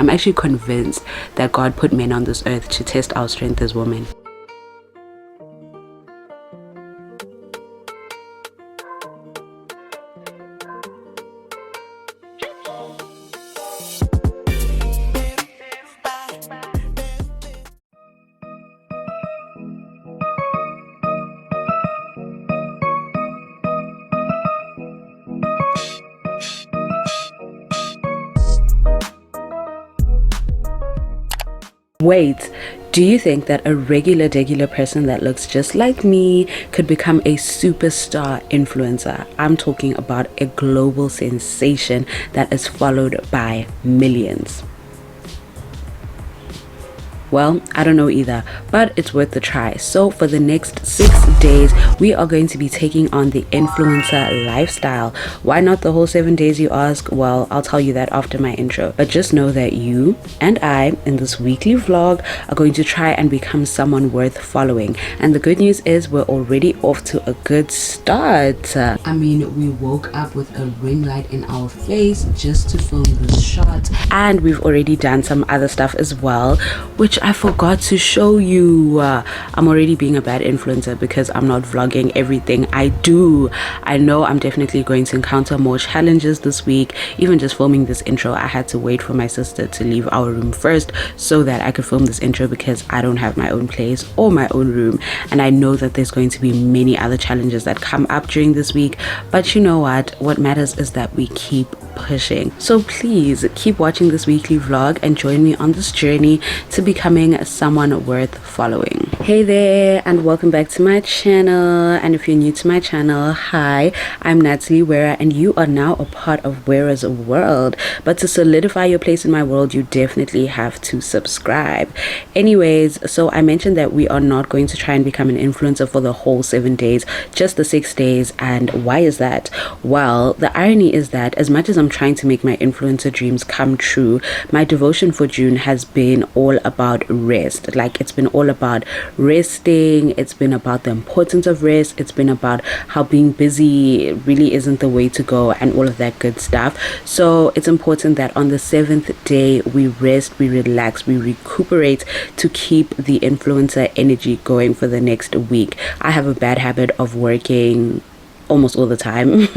I'm actually convinced that God put men on this earth to test our strength as women. Wait, do you think that a regular person that looks just like me could become a superstar influencer? I'm talking about a global sensation that is followed by millions. Well, I don't know either, but it's worth the try. So for the next 6 days, we are going to be taking on the influencer lifestyle. Why not the whole 7 days, you ask? Well, I'll tell you that after my intro. But just know that you and I, in this weekly vlog, are going to try and become someone worth following. And the good news is we're already off to a good start. I mean, we woke up with a ring light in our face just to film this shot. And we've already done some other stuff as well, which I forgot to show you. I'm already being a bad influencer because I'm not vlogging everything I do. I know I'm definitely going to encounter more challenges this week. Even just filming this intro, I had to wait for my sister to leave our room first so that I could film this intro because I don't have my own place or my own room. And I know that there's going to be many other challenges that come up during this week. But you know what matters is that we keep pushing. So please keep watching this weekly vlog and join me on this journey to becoming someone worth following. Hey there, and welcome back to my channel. And if you're new to my channel, hi, I'm Natalie Wera, and you are now a part of Wera's world. But to solidify your place in my world, you definitely have to subscribe. Anyways, so I mentioned that we are not going to try and become an influencer for the whole 7 days, just the 6 days. And why is that? Well, the irony is that as much as I'm trying to make my influencer dreams come true, my devotion for June has been all about rest. Like, it's been all about resting. It's been about the importance of rest. It's been about how being busy really isn't the way to go and all of that good stuff. So it's important that on the 7th day we rest, we relax, we recuperate to keep the influencer energy going for the next week. I have a bad habit of working almost all the time,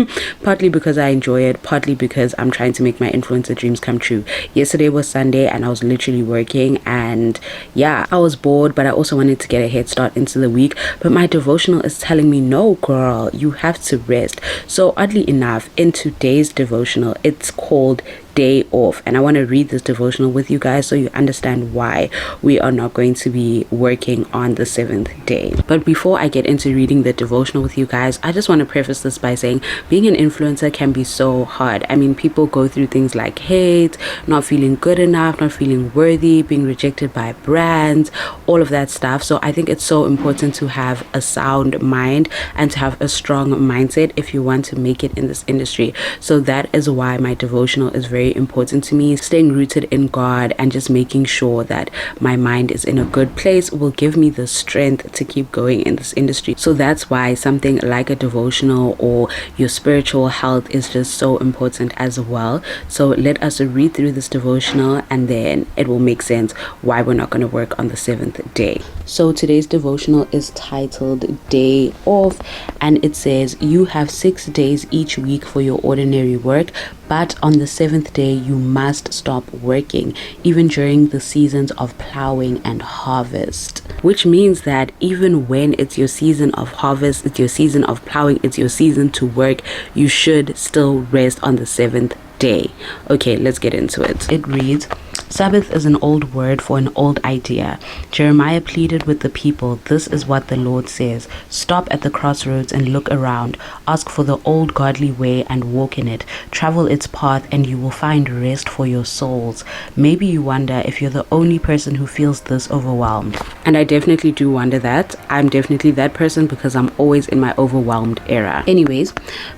partly because I enjoy it, partly because I'm trying to make my influencer dreams come true. Yesterday was Sunday and I was literally working, and yeah, I was bored, but I also wanted to get a head start into the week. But my devotional is telling me, no girl, you have to rest. So oddly enough, in today's devotional, it's called Day Off, and I want to read this devotional with you guys so you understand why we are not going to be working on the 7th day. But before I get into reading the devotional with you guys, I just want to preface this by saying being an influencer can be so hard. I mean, people go through things like hate, not feeling good enough, not feeling worthy, being rejected by brands, all of that stuff. So I think it's so important to have a sound mind and to have a strong mindset if you want to make it in this industry. So that is why my devotional is very important to me. Staying rooted in God and just making sure that my mind is in a good place will give me the strength to keep going in this industry. So that's why something like a devotional or your spiritual health is just so important as well. So let us read through this devotional and then it will make sense why we're not going to work on the 7th day. So today's devotional is titled Day Off, and it says, you have 6 days each week for your ordinary work, but on the 7th day you must stop working, even during the seasons of plowing and harvest. Which means that even when it's your season of harvest, it's your season of plowing, it's your season to work, you should still rest on the 7th day. Okay, let's get into it. It reads, Sabbath is an old word for an old idea. Jeremiah pleaded with the people, this is what the Lord says. Stop at the crossroads and look around. Ask for the old godly way and walk in it. Travel its path and you will find rest for your souls. Maybe you wonder if you're the only person who feels this overwhelmed. And I definitely do wonder that. I'm definitely that person because I'm always in my overwhelmed era. Anyways,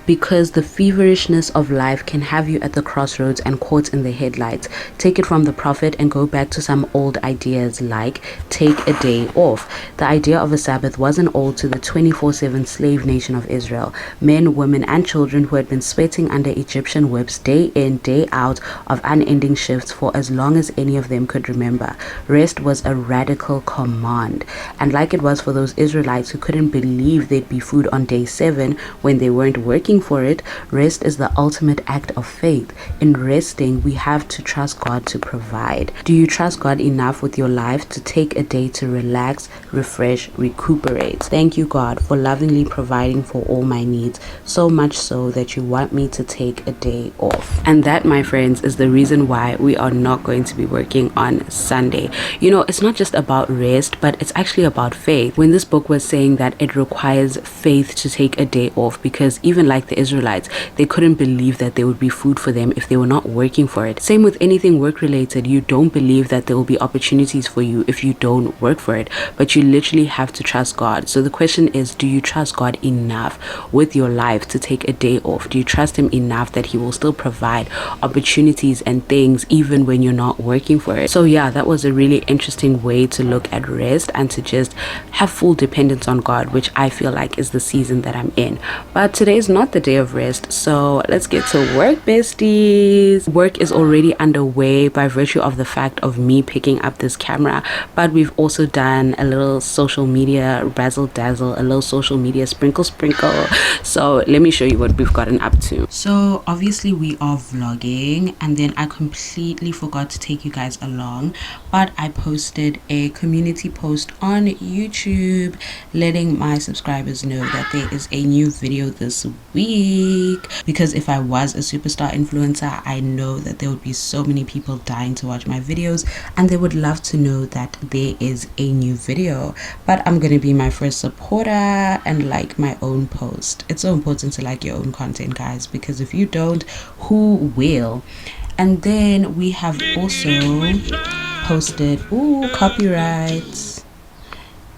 because the feverishness of life can have you at the crossroads and caught in the headlights. Take it from the prophet and go back to some old ideas like take a day off. The idea of a Sabbath wasn't old to the 24/7 slave nation of Israel. Men, women, and children who had been sweating under Egyptian whips day in, day out of unending shifts for as long as any of them could remember. Rest was a radical command. And like it was for those Israelites who couldn't believe there'd be food on day 7 when they weren't working for it, rest is the ultimate act of faith. In resting, we have to trust God to provide. Do you trust God enough with your life to take a day to relax, refresh, recuperate? Thank you, God, for lovingly providing for all my needs, so much so that you want me to take a day off. And that, my friends, is the reason why we are not going to be working on Sunday. You know, it's not just about rest, but it's actually about faith. When this book was saying that it requires faith to take a day off, because even like the Israelites, they couldn't believe that there would be food for them if they were not working for it. Same with anything work related. You don't believe that there will be opportunities for you if you don't work for it, but you literally have to trust God. So the question is, do you trust God enough with your life to take a day off? Do you trust him enough that he will still provide opportunities and things even when you're not working for it? So yeah, that was a really interesting way to look at rest and to just have full dependence on God, which I feel like is the season that I'm in. But today is not the day of rest, so let's get to work, besties. Work is already underway by virtue of the fact of me picking up this camera, but we've also done a little social media razzle dazzle, a little social media sprinkle. So let me show you what we've gotten up to. So obviously we are vlogging, and then I completely forgot to take you guys along, but I posted a community post on YouTube letting my subscribers know that there is a new video this week, because if I was a superstar influencer, I know that there would be so many people dying to watch my videos and they would love to know that there is a new video. But I'm gonna be my first supporter and like my own post. It's so important to like your own content, guys, because if you don't, who will? And then we have also posted copyrights,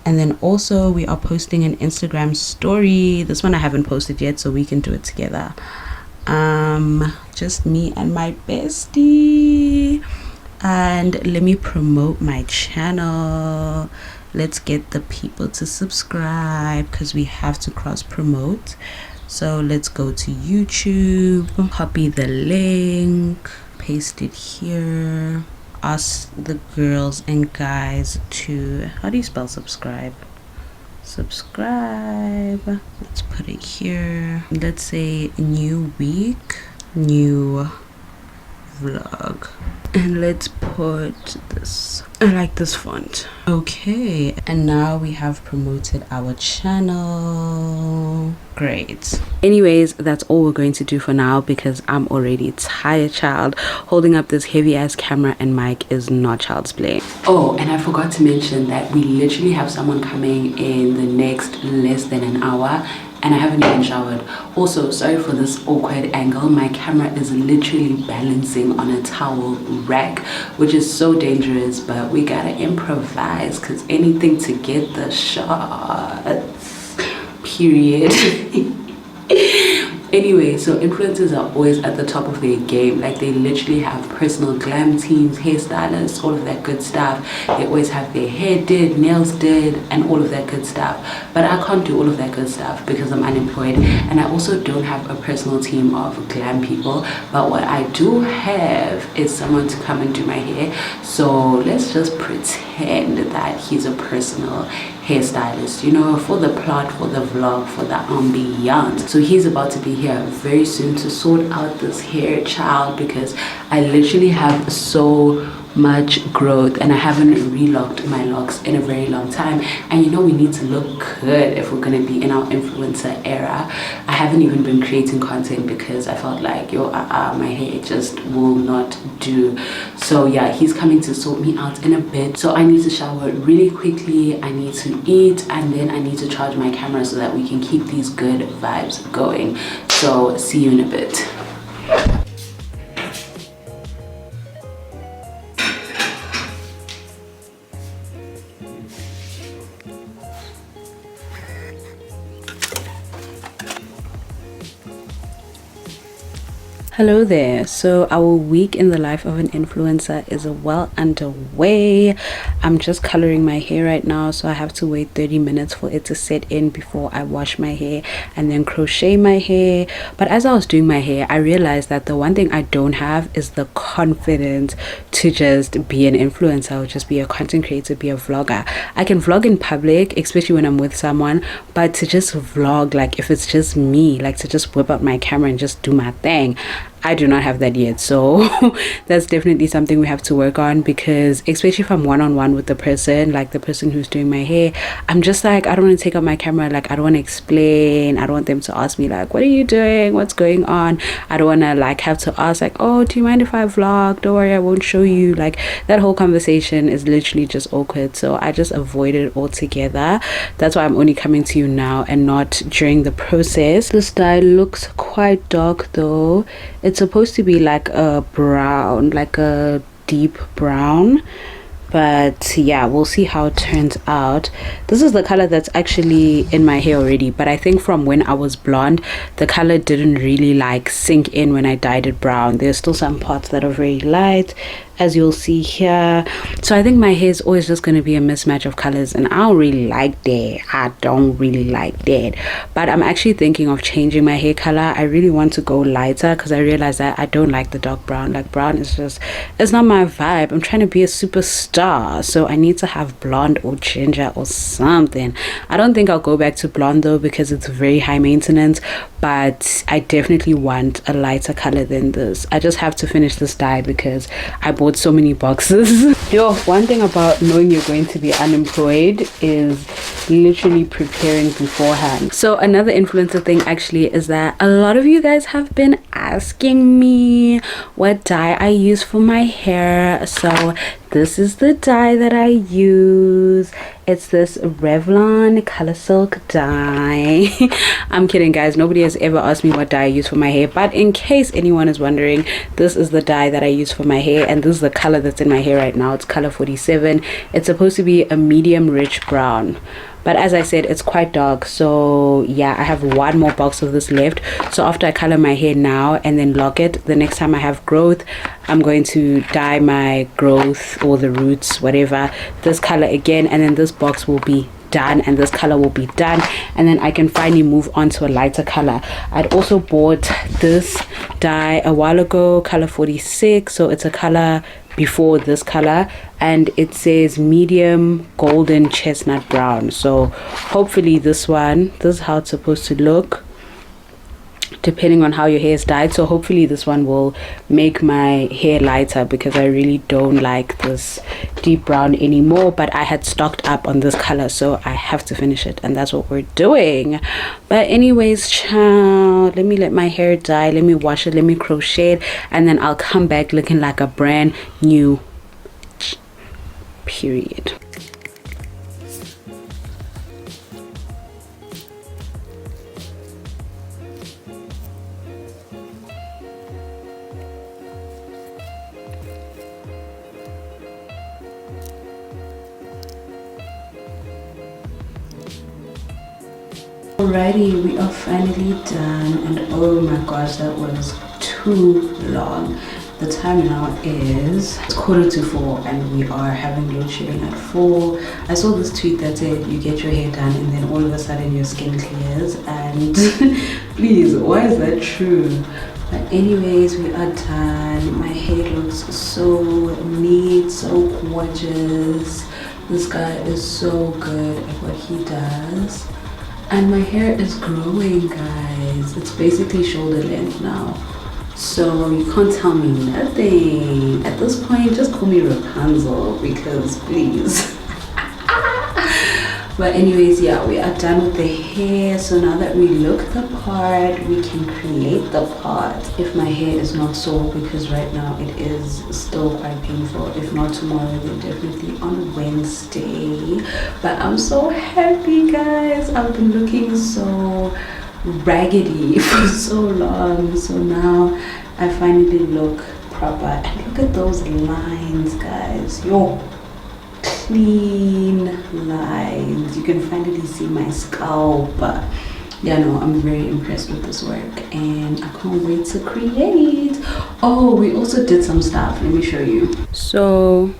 and then also we are posting an Instagram story. This one I haven't posted yet, so we can do it together. Just me and my bestie. And let me promote my channel. Let's get the people to subscribe because we have to cross promote. So let's go to YouTube, copy the link, paste it here, ask the girls and guys to, how do you spell subscribe? Subscribe. Let's put it here. Let's say new week, new vlog, and let's put this. I like this font. Okay, and now we have promoted our channel. Great. Anyways, that's all we're going to do for now because I'm already tired, child. Holding up this heavy ass camera and mic is not child's play. Oh, and I forgot to mention that we literally have someone coming in the next less than an hour, and I haven't even showered. Also, sorry for this awkward angle. My camera is literally balancing on a towel rack, which is so dangerous, but we gotta improvise because anything to get the shots, period. Anyway, so influencers are always at the top of their game. Like, they literally have personal glam teams, hairstylists, all of that good stuff. They always have their hair did, nails did, and all of that good stuff. But I can't do all of that good stuff because I'm unemployed, and I also don't have a personal team of glam people. But what I do have is someone to come and do my hair. So let's just pretend that he's a personal hairstylist, you know, for the plot, for the vlog, for the ambiance. So he's about to be here very soon to sort out this hair, child, because I literally have so much growth and I haven't relocked my locks in a very long time. And you know, we need to look good if we're gonna be in our influencer era. I haven't even been creating content because I felt like my hair just will not do. So yeah, he's coming to sort me out in a bit. So I need to shower really quickly, I need to eat, and then I need to charge my camera so that we can keep these good vibes going. So see you in a bit. Hello there. So our week in the life of an influencer is well underway. I'm just coloring my hair right now, so I have to wait 30 minutes for it to set in before I wash my hair and then crochet my hair. But as I was doing my hair, I realized that the one thing I don't have is the confidence to just be an influencer or just be a content creator, be a vlogger. I can vlog in public, especially when I'm with someone, but to just vlog, like if it's just me, like to just whip out my camera and just do my thing, I do not have that yet. So that's definitely something we have to work on, because especially if I'm one-on-one with the person, like the person who's doing my hair, I'm just like, I don't want to take out my camera, like I don't want to explain, I don't want them to ask me like, what are you doing, what's going on. I don't want to like have to ask like, oh, do you mind if I vlog, don't worry, I won't show you. Like that whole conversation is literally just awkward, so I just avoid it altogether. That's why I'm only coming to you now and not during the process. This dye looks quite dark though. It's supposed to be like a brown, like a deep brown, but yeah, we'll see how it turns out. This is the color that's actually in my hair already, but I think from when I was blonde, the color didn't really like sink in when I dyed it brown. There's still some parts that are very light, as you'll see here. So I think my hair is always just going to be a mismatch of colors, and I don't really like that. I don't really like that. But I'm actually thinking of changing my hair color. I really want to go lighter, because I realize that I don't like the dark brown. Like brown is just, it's not my vibe. I'm trying to be a superstar, so I need to have blonde or ginger or something. I don't think I'll go back to blonde though, because it's very high maintenance, but I definitely want a lighter color than this. I just have to finish this dye because I bought so many boxes. Yo, one thing about knowing you're going to be unemployed is literally preparing beforehand. So another influencer thing actually is that a lot of you guys have been asking me what dye I use for my hair. So this is the dye that I use. It's this Revlon Color Silk dye. I'm kidding, guys. Nobody has ever asked me what dye I use for my hair, but in case anyone is wondering, this is the dye that I use for my hair, and this is the color that's in my hair right now. It's color 47. It's supposed to be a medium rich brown, but as I said, it's quite dark. So yeah, I have one more box of this left. So after I color my hair now and then lock it, the next time I have growth, I'm going to dye my growth or the roots, whatever, this color again, and then this box will be done and this color will be done, and then I can finally move on to a lighter color. I'd also bought this dye a while ago, color 46, so it's a color before this color, and it says medium golden chestnut brown. So hopefully this is how it's supposed to look depending on how your hair is dyed. So hopefully this one will make my hair lighter, because I really don't like this deep brown anymore, but I had stocked up on this color, so I have to finish it, and that's what we're doing. But anyways, child, let me let my hair dye, let me wash it, let me crochet it, and then I'll come back looking like a brand new period. Alrighty, we are finally done, and oh my gosh, that was too long. The time now is 4:45, and we are having load shedding at 4. I saw this tweet that said you get your hair done and then all of a sudden your skin clears, and please, why is that true? But anyways, we are done. My hair looks so neat, so gorgeous. This guy is so good at what he does. And my hair is growing, guys. It's basically shoulder length now, so you can't tell me nothing. At this point, just call me Rapunzel, because please. But anyways, yeah, we are done with the hair. So now that we look the part, we can create the part. If my hair is not sore, because right now it is still quite painful. If not tomorrow, then definitely on Wednesday. But I'm so happy, guys. I've been looking so raggedy for so long. So now I finally look proper. And look at those lines, guys. Yo, clean lines. You can finally see my scalp. yeah, no, I'm very impressed with this work and I can't wait to create. Oh, we also did some stuff. Let me show you. So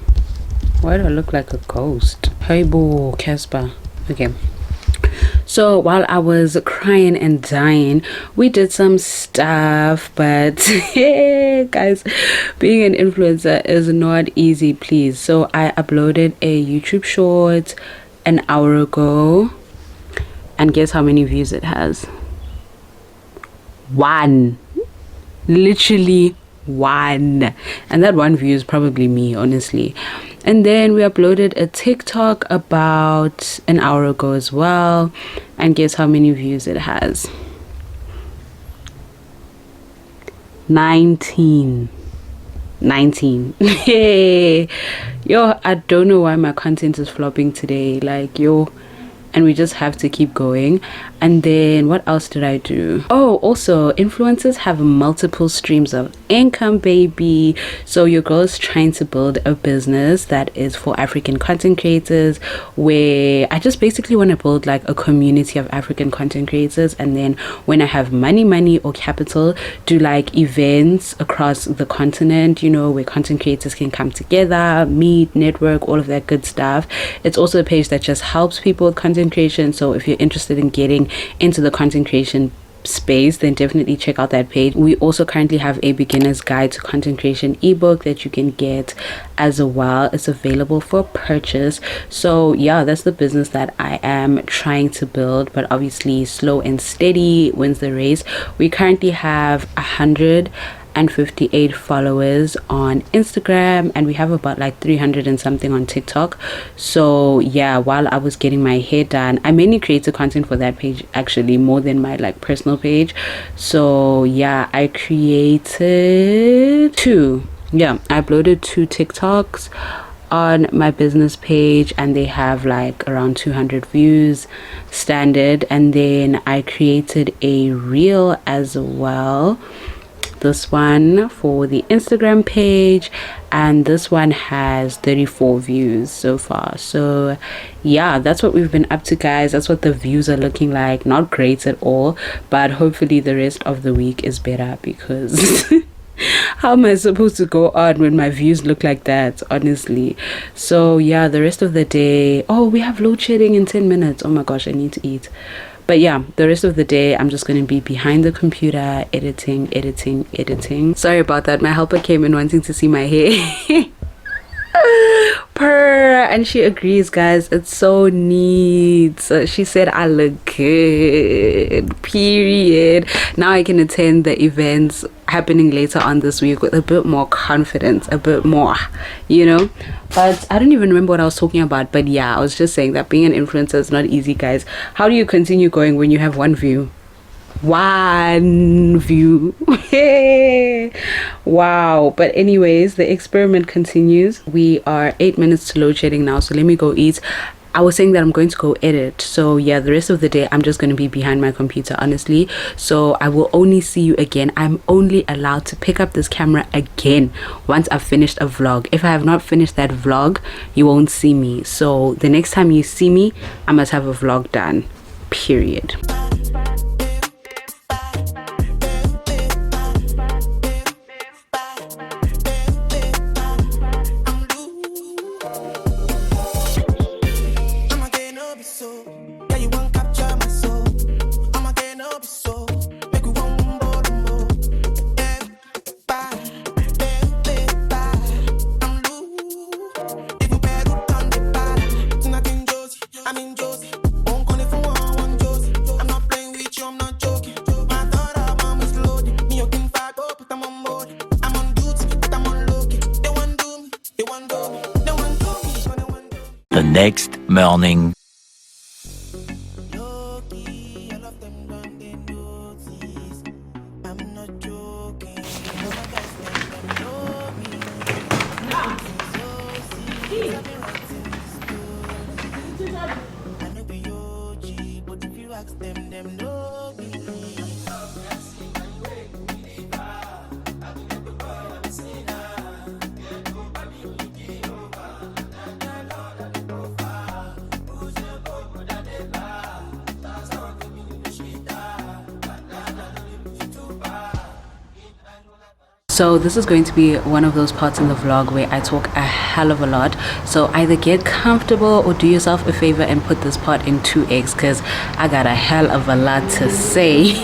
why do I look like a ghost? Hey boo, Casper. Okay, so while I was crying and dying, we did some stuff, but yeah, guys, being an influencer is not easy, please. So I uploaded a YouTube short an hour ago, and guess how many views it has? One. Literally one. And that one view is probably me, honestly. And then we uploaded a TikTok about an hour ago as well, and guess how many views it has? 19. Hey, yo, I don't know why my content is flopping today, like, yo. And we just have to keep going. And then what else did I do? Oh, also influencers have multiple streams of income, baby. So your girl is trying to build a business that is for African content creators, where I just basically want to build like a community of African content creators, and then when I have money or capital, do like events across the continent, you know, where content creators can come together, meet, network, all of that good stuff. It's also a page that just helps people with content creation. So if you're interested in getting into the content creation space, then definitely check out that page. We also currently have a beginner's guide to content creation ebook that you can get as well. It's available for purchase. So yeah, that's the business that I am trying to build, but obviously slow and steady wins the race. We currently have 158 followers on Instagram, and we have about like 300 and something on TikTok. So yeah, while I was getting my hair done, I mainly created content for that page, actually, more than my like personal page. So yeah, I created I uploaded 2 TikToks on my business page, and they have like around 200 views standard. And then I created a reel as well, this one for the Instagram page, and this one has 34 views so far. So yeah, that's what we've been up to, guys. That's what the views are looking like. Not great at all, but hopefully the rest of the week is better, because how am I supposed to go on when my views look like that, honestly? So yeah, the rest of the day, oh, we have load shedding in 10 minutes. Oh my gosh, I need to eat. But yeah, the rest of the day I'm just going to be behind the computer editing. Sorry about that, my helper came in wanting to see my hair. Purr, and she agrees, guys, it's so neat. So she said I look good, period. Now I can attend the events happening later on this week with a bit more confidence, a bit more, you know. But I don't even remember what I was talking about. But yeah, I was just saying that being an influencer is not easy, guys. How do you continue going when you have one view? Hey, wow. But anyways, the experiment continues. We are 8 minutes to load shedding now, so let me go eat. I was saying that I'm going to go edit. So yeah, the rest of the day I'm just going to be behind my computer, honestly. So I will only see you again. I'm only allowed to pick up this camera again once I've finished a vlog. If I have not finished that vlog, you won't see me. So the next time you see me, I must have a vlog done, period. The next morning. So this is going to be one of those parts in the vlog where I talk a hell of a lot, so either get comfortable or do yourself a favor and put this part in 2x because I got a hell of a lot to say.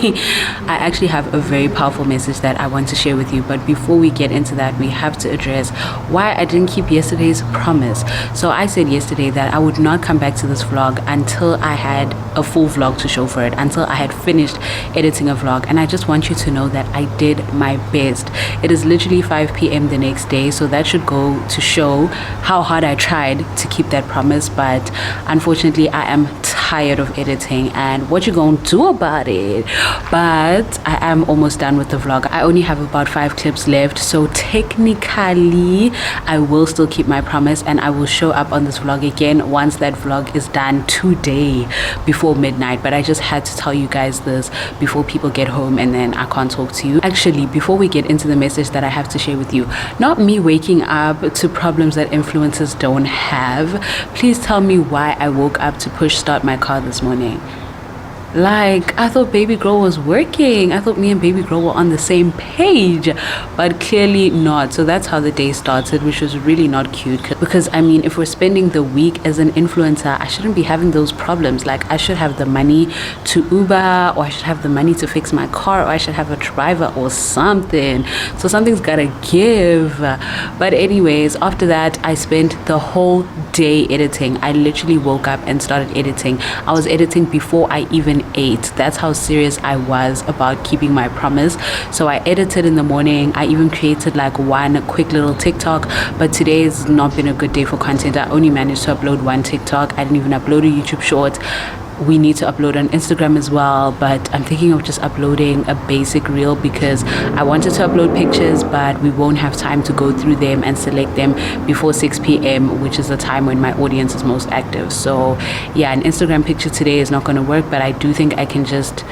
I actually have a very powerful message that I want to share with you, but before we get into that, we have to address why I didn't keep yesterday's promise. So I said yesterday that I would not come back to this vlog until I had a full vlog to show for it, until I had finished editing a vlog, and I just want you to know that I did my best. It is literally 5 p.m. the next day, so that should go to show how hard I tried to keep that promise. But unfortunately I am tired of editing, and what you gonna do about it? But I am almost done with the vlog. I only have about 5 clips left, so technically I will still keep my promise and I will show up on this vlog again once that vlog is done today before midnight. But I just had to tell you guys this before people get home and then I can't talk to you. Actually, before we get into the message that I have to share with you, not me waking up to problems that influencers don't have, please tell me why I woke up to push start my car this morning. Like, I thought baby girl was working. I thought me and baby girl were on the same page, but clearly not. So that's how the day started, which was really not cute, because I mean, if we're spending the week as an influencer, I shouldn't be having those problems. Like, I should have the money to Uber, or I should have the money to fix my car, or I should have a driver or something. So something's gotta give. But anyways, after that I spent the whole day editing. I literally woke up and started editing. I was editing before I even ate. That's how serious I was about keeping my promise. So I edited in the morning. I even created like one quick little TikTok, but today has not been a good day for content. I only managed to upload one TikTok. I didn't even upload a YouTube short. We need to upload on Instagram as well, but I'm thinking of just uploading a basic reel because I wanted to upload pictures, but we won't have time to go through them and select them before 6 p.m., which is the time when my audience is most active. So yeah, an Instagram picture today is not going to work, but I do think I can just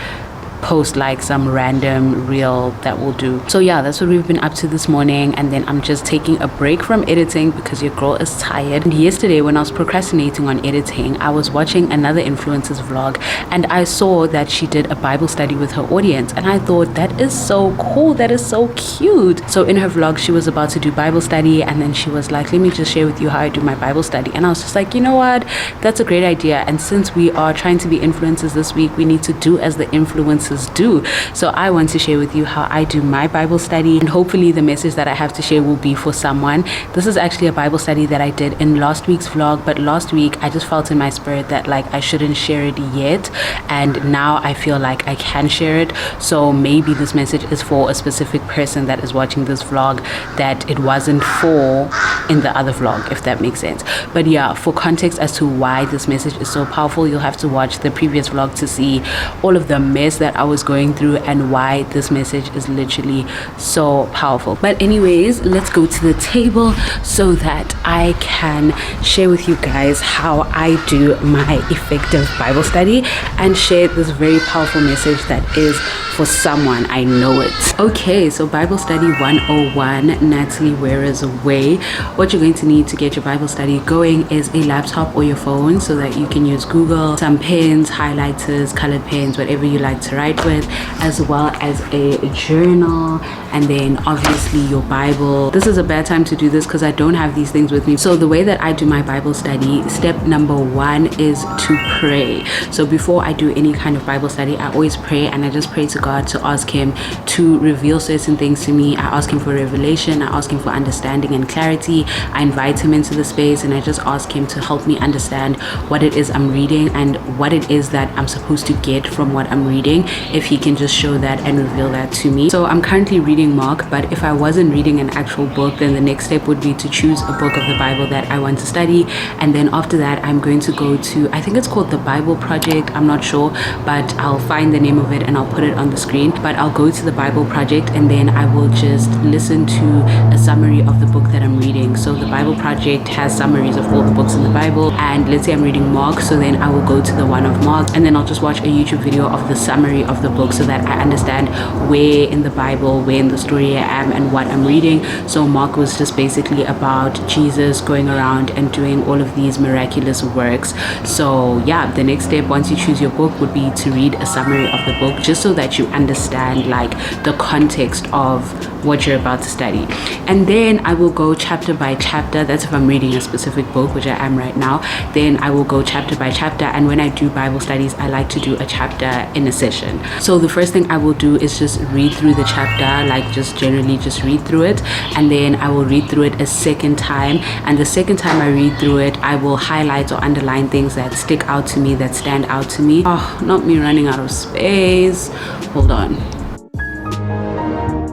post like some random reel that will do. So yeah, that's what we've been up to this morning, and then I'm just taking a break from editing because your girl is tired. And yesterday when I was procrastinating on editing, I was watching another influencer's vlog and I saw that she did a Bible study with her audience, and I thought that is so cool, that is so cute. So in her vlog she was about to do Bible study, and then she was like, let me just share with you how I do my Bible study. And I was just like, you know what, that's a great idea, and since we are trying to be influencers this week, we need to do as the influencers do. So I want to share with you how I do my Bible study, and hopefully the message that I have to share will be for someone. This is actually a Bible study that I did in last week's vlog, but last week I just felt in my spirit that like I shouldn't share it yet, and now I feel like I can share it. So maybe this message is for a specific person that is watching this vlog that it wasn't for in the other vlog, if that makes sense. But yeah, for context as to why this message is so powerful, you'll have to watch the previous vlog to see all of the mess that I was going through and why this message is literally so powerful. But anyways, let's go to the table so that I can share with you guys how I do my effective Bible study and share this very powerful message that is for someone. I know it. Okay, so Bible study 101, Natalie Wera's way. What you're going to need to get your Bible study going is a laptop or your phone so that you can use Google, some pens, highlighters, colored pens, whatever you like to write with, as well as a journal, and then obviously your Bible. This is a bad time to do this because I don't have these things with me. So the way that I do my Bible study, step number 1 is to pray. So before I do any kind of Bible study, I always pray, and I just pray to God to ask him to reveal certain things to me. I ask him for revelation, I ask him for understanding and clarity. I invite him into the space and I just ask him to help me understand what it is I'm reading and what it is that I'm supposed to get from what I'm reading, if he can just show that and reveal that to me. So I'm currently reading Mark, but if I wasn't reading an actual book, then the next step would be to choose a book of the Bible that I want to study, and then after that I'm going to go to, I think it's called the Bible Project, I'm not sure, but I'll find the name of it and I'll put it on the screen. But I'll go to the Bible Project and then I will just listen to a summary of the book that I'm reading. So the Bible Project has summaries of all the books in the Bible, and let's say I'm reading Mark, so then I will go to the one of Mark and then I'll just watch a YouTube video of the summary story of the book so that I understand where in the Bible, where in the story I am and what I'm reading. So Mark was just basically about Jesus going around and doing all of these miraculous works. So yeah, the next step once you choose your book would be to read a summary of the book, just so that you understand like the context of what you're about to study. And then I will go chapter by chapter. That's if I'm reading a specific book, which I am right now. Then I will go chapter by chapter, and when I do Bible studies, I like to do a chapter in a session. So the first thing I will do is just read through the chapter, like just generally just read through it, and then I will read through it a second time, and the second time I read through it, I will highlight or underline things that stick out to me, that stand out to me. Oh, not me running out of space. Hold on.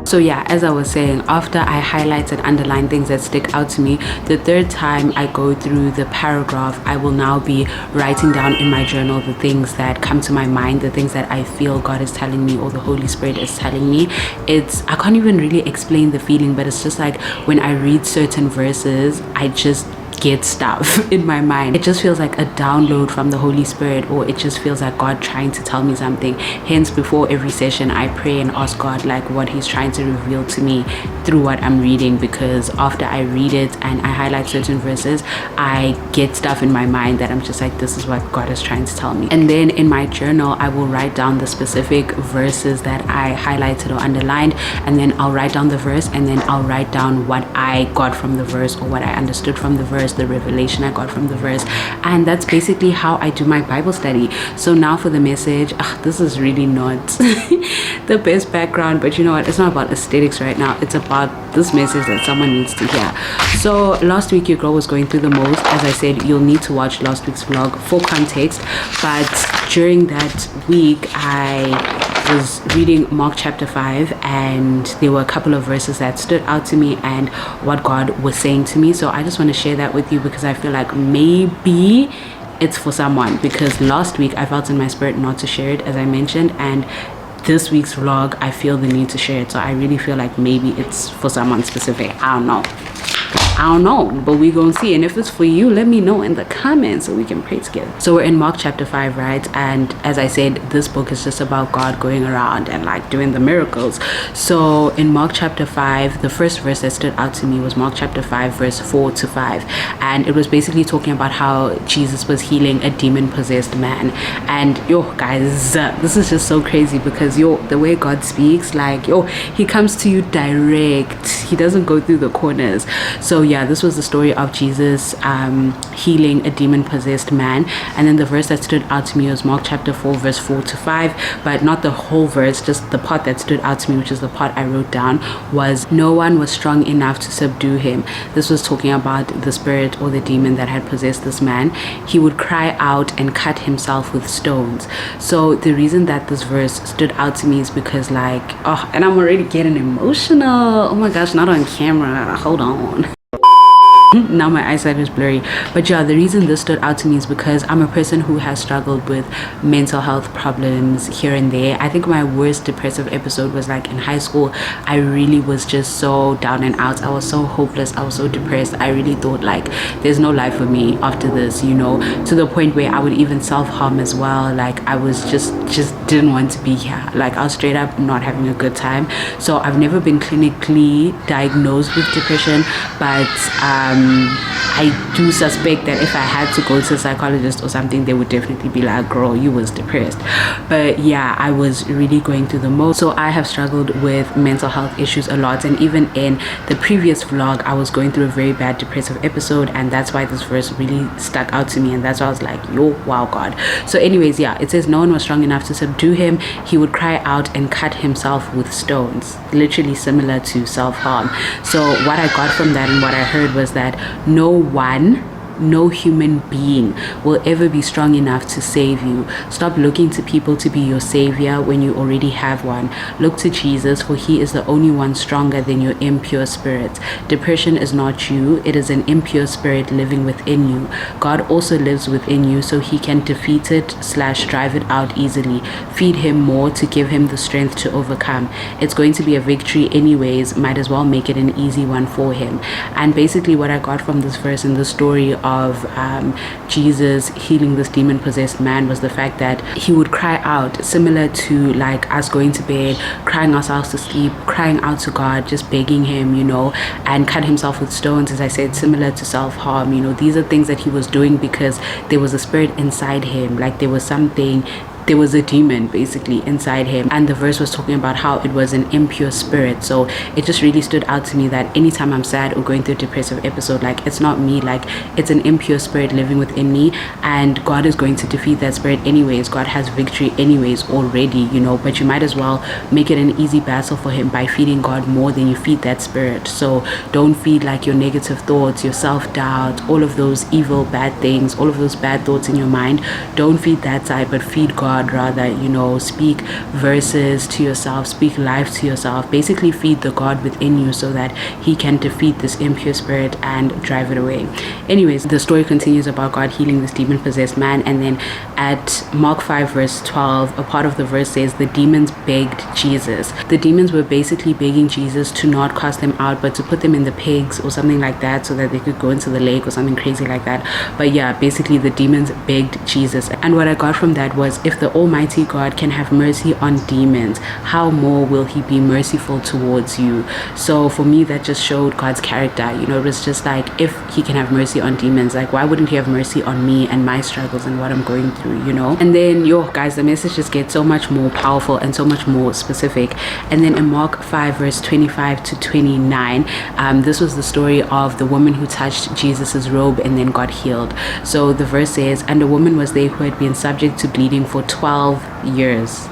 So yeah, as I was saying, after I highlight and underline things that stick out to me, the third time I go through the paragraph, I will now be writing down in my journal the things that come to my mind, the things that I feel God is telling me or the Holy Spirit is telling me. I can't even really explain the feeling, but it's just like when I read certain verses, I just get stuff in my mind. It just feels like a download from the Holy Spirit, or it just feels like God trying to tell me something. Hence, before every session I pray and ask God like what he's trying to reveal to me through what I'm reading, because after I read it and I highlight certain verses, I get stuff in my mind that I'm just like, this is what God is trying to tell me. And then in my journal I will write down the specific verses that I highlighted or underlined, and then I'll write down the verse, and then I'll write down what I got from the verse or what I understood from the verse, the revelation I got from the verse. And that's basically how I do my Bible study. So now for the message, this is really not the best background, but you know what, it's not about aesthetics right now, it's about this message that someone needs to hear. So last week your girl was going through the most. As I said, you'll need to watch last week's vlog for context, but during that week I was reading Mark chapter 5, and there were a couple of verses that stood out to me and what God was saying to me. So I just want to share that with you because I feel like maybe it's for someone, because last week I felt in my spirit not to share it, as I mentioned, and this week's vlog I feel the need to share it. So I really feel like maybe it's for someone specific. I don't know, but we gonna see. And if it's for you, let me know in the comments so we can pray together. So we're in Mark chapter 5, right? And as I said, this book is just about God going around and like doing the miracles. So in Mark chapter 5, the first verse that stood out to me was Mark chapter 5 verse 4 to 5, and it was basically talking about how Jesus was healing a demon-possessed man. And yo guys, this is just so crazy because the way God speaks, like he comes to you direct. He doesn't go through the corners. So yeah, this was the story of Jesus healing a demon-possessed man. And then the verse that stood out to me was Mark chapter 4 verse 4 to 5, but not the whole verse, just the part that stood out to me, which is the part I wrote down, was no one was strong enough to subdue him. This was talking about the spirit or the demon that had possessed this man. He would cry out and cut himself with stones. So the reason that this verse stood out to me is because like, and I'm already getting emotional. Oh my gosh, not on camera, hold on. Now my eyesight is blurry. But yeah, the reason this stood out to me is because I'm a person who has struggled with mental health problems here and there. I think my worst depressive episode was like in high school. I really was just so down and out. I was so hopeless, I was so depressed. I really thought like there's no life for me after this, you know, to the point where I would even self-harm as well. Like I was just didn't want to be here. Like I was straight up not having a good time. So I've never been clinically diagnosed with depression, but I do suspect that if I had to go to a psychologist or something, they would definitely be like, girl, you was depressed. But yeah, I was really going through the most. So I have struggled with mental health issues a lot, and even in the previous vlog I was going through a very bad depressive episode, and that's why this verse really stuck out to me, and that's why I was like, yo, wow, God. So anyways, yeah, it says no one was strong enough to subdue him. He would cry out and cut himself with stones, literally similar to self-harm. So what I got from that and what I heard was that no human being will ever be strong enough to save you. Stop looking to people to be your savior when you already have one. Look to Jesus, for he is the only one stronger than your impure spirit. Depression is not you, it is an impure spirit living within you. God also lives within you, so he can defeat it / drive it out easily. Feed him more to give him the strength to overcome. It's going to be a victory anyways, might as well make it an easy one for him. And basically what I got from this verse in the story of Jesus healing this demon-possessed man was the fact that he would cry out, similar to like us going to bed, crying ourselves to sleep, crying out to God, just begging him, you know, and cut himself with stones, as I said, similar to self-harm. You know, these are things that he was doing because there was a spirit inside him, like there was a demon basically inside him. And the verse was talking about how it was an impure spirit. So it just really stood out to me that anytime I'm sad or going through a depressive episode, like it's not me, like it's an impure spirit living within me, and God is going to defeat that spirit anyways. God has victory anyways already, you know, but you might as well make it an easy battle for him by feeding God more than you feed that spirit. So don't feed like your negative thoughts, your self-doubt, all of those evil bad things, all of those bad thoughts in your mind. Don't feed that side, but feed God rather, you know. Speak verses to yourself, speak life to yourself, basically feed the God within you so that he can defeat this impure spirit and drive it away. Anyways, the story continues about God healing this demon possessed man, and then at Mark 5 verse 12, a part of the verse says the demons begged Jesus. The demons were basically begging Jesus to not cast them out, but to put them in the pigs or something like that so that they could go into the lake or something crazy like that. But yeah, basically the demons begged Jesus. And what I got from that was, if the Almighty God can have mercy on demons, how more will he be merciful towards you? So for me, that just showed God's character. You know, it was just like, if he can have mercy on demons, like why wouldn't he have mercy on me and my struggles and what I'm going through, you know? And then guys, the message just gets so much more powerful and so much more specific. And then in Mark 5 verse 25 to 29, this was the story of the woman who touched Jesus's robe and then got healed. So the verse says, and a woman was there who had been subject to bleeding for 12 years.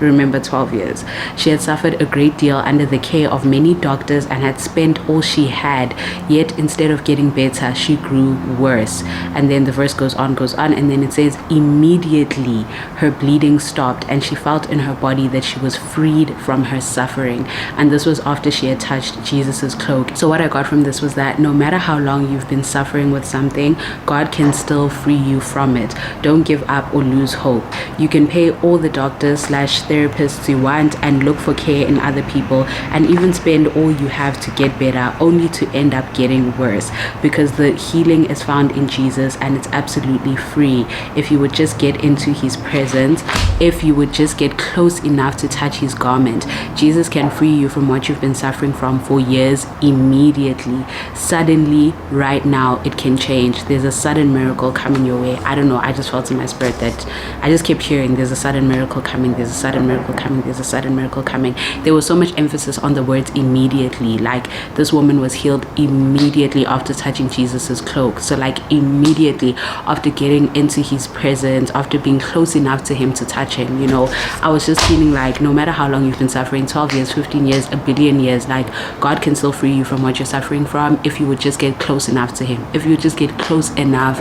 Remember, 12 years. She had suffered a great deal under the care of many doctors and had spent all she had, yet instead of getting better, she grew worse. And then the verse goes on, and then it says, immediately her bleeding stopped and she felt in her body that she was freed from her suffering. And this was after she had touched Jesus's cloak. So what I got from this was that no matter how long you've been suffering with something, God can still free you from it. Don't give up or lose hope. You can pay all the doctors / therapists you want and look for care in other people, and even spend all you have to get better, only to end up getting worse, because the healing is found in Jesus and it's absolutely free. If you would just get into his presence, if you would just get close enough to touch his garment, Jesus can free you from what you've been suffering from for years immediately. Suddenly, right now, it can change. There's a sudden miracle coming your way. I don't know, I just felt in my spirit that I just kept hearing, there's a sudden miracle coming, there's a sudden miracle coming, there's a sudden miracle coming. There was so much emphasis on the words immediately. Like, this woman was healed immediately after touching Jesus's cloak. So like immediately after getting into his presence, after being close enough to him to touch him, you know. I was just feeling like no matter how long you've been suffering, 12 years, 15 years, a billion years, like God can still free you from what you're suffering from if you would just get close enough to him, if you would just get close enough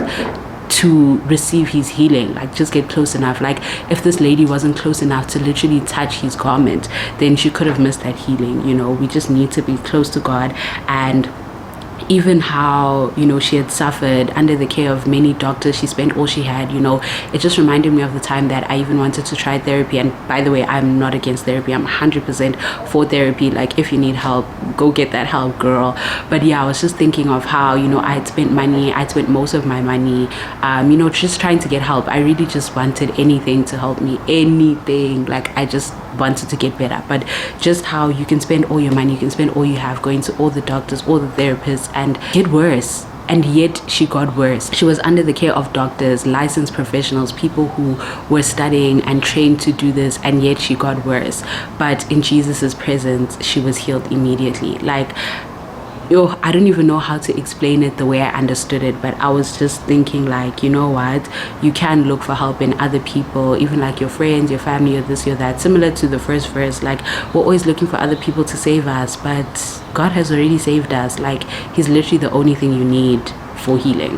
to receive his healing. Like, just get close enough. Like, if this lady wasn't close enough to literally touch his garment, then she could have missed that healing. You know, we just need to be close to God. And even how, you know, she had suffered under the care of many doctors, she spent all she had, you know, it just reminded me of the time that I even wanted to try therapy. And by the way, I'm not against therapy, I'm 100% for therapy. Like, if you need help, go get that help, girl. But yeah, I was just thinking of how, you know, I'd spent most of my money, you know, just trying to get help. I really just wanted anything to help me, anything. Like, I just wanted to get better. But just how you can spend all your money, you can spend all you have, going to all the doctors, all the therapists, and get worse. And yet she got worse. She was under the care of doctors, licensed professionals, people who were studying and trained to do this, and yet she got worse. But in Jesus's presence, she was healed immediately. Like, I don't even know how to explain it the way I understood it, but I was just thinking, like, you know what, you can look for help in other people, even like your friends, your family, or this, or that. Similar to the first verse, like, we're always looking for other people to save us, but God has already saved us. Like, he's literally the only thing you need for healing.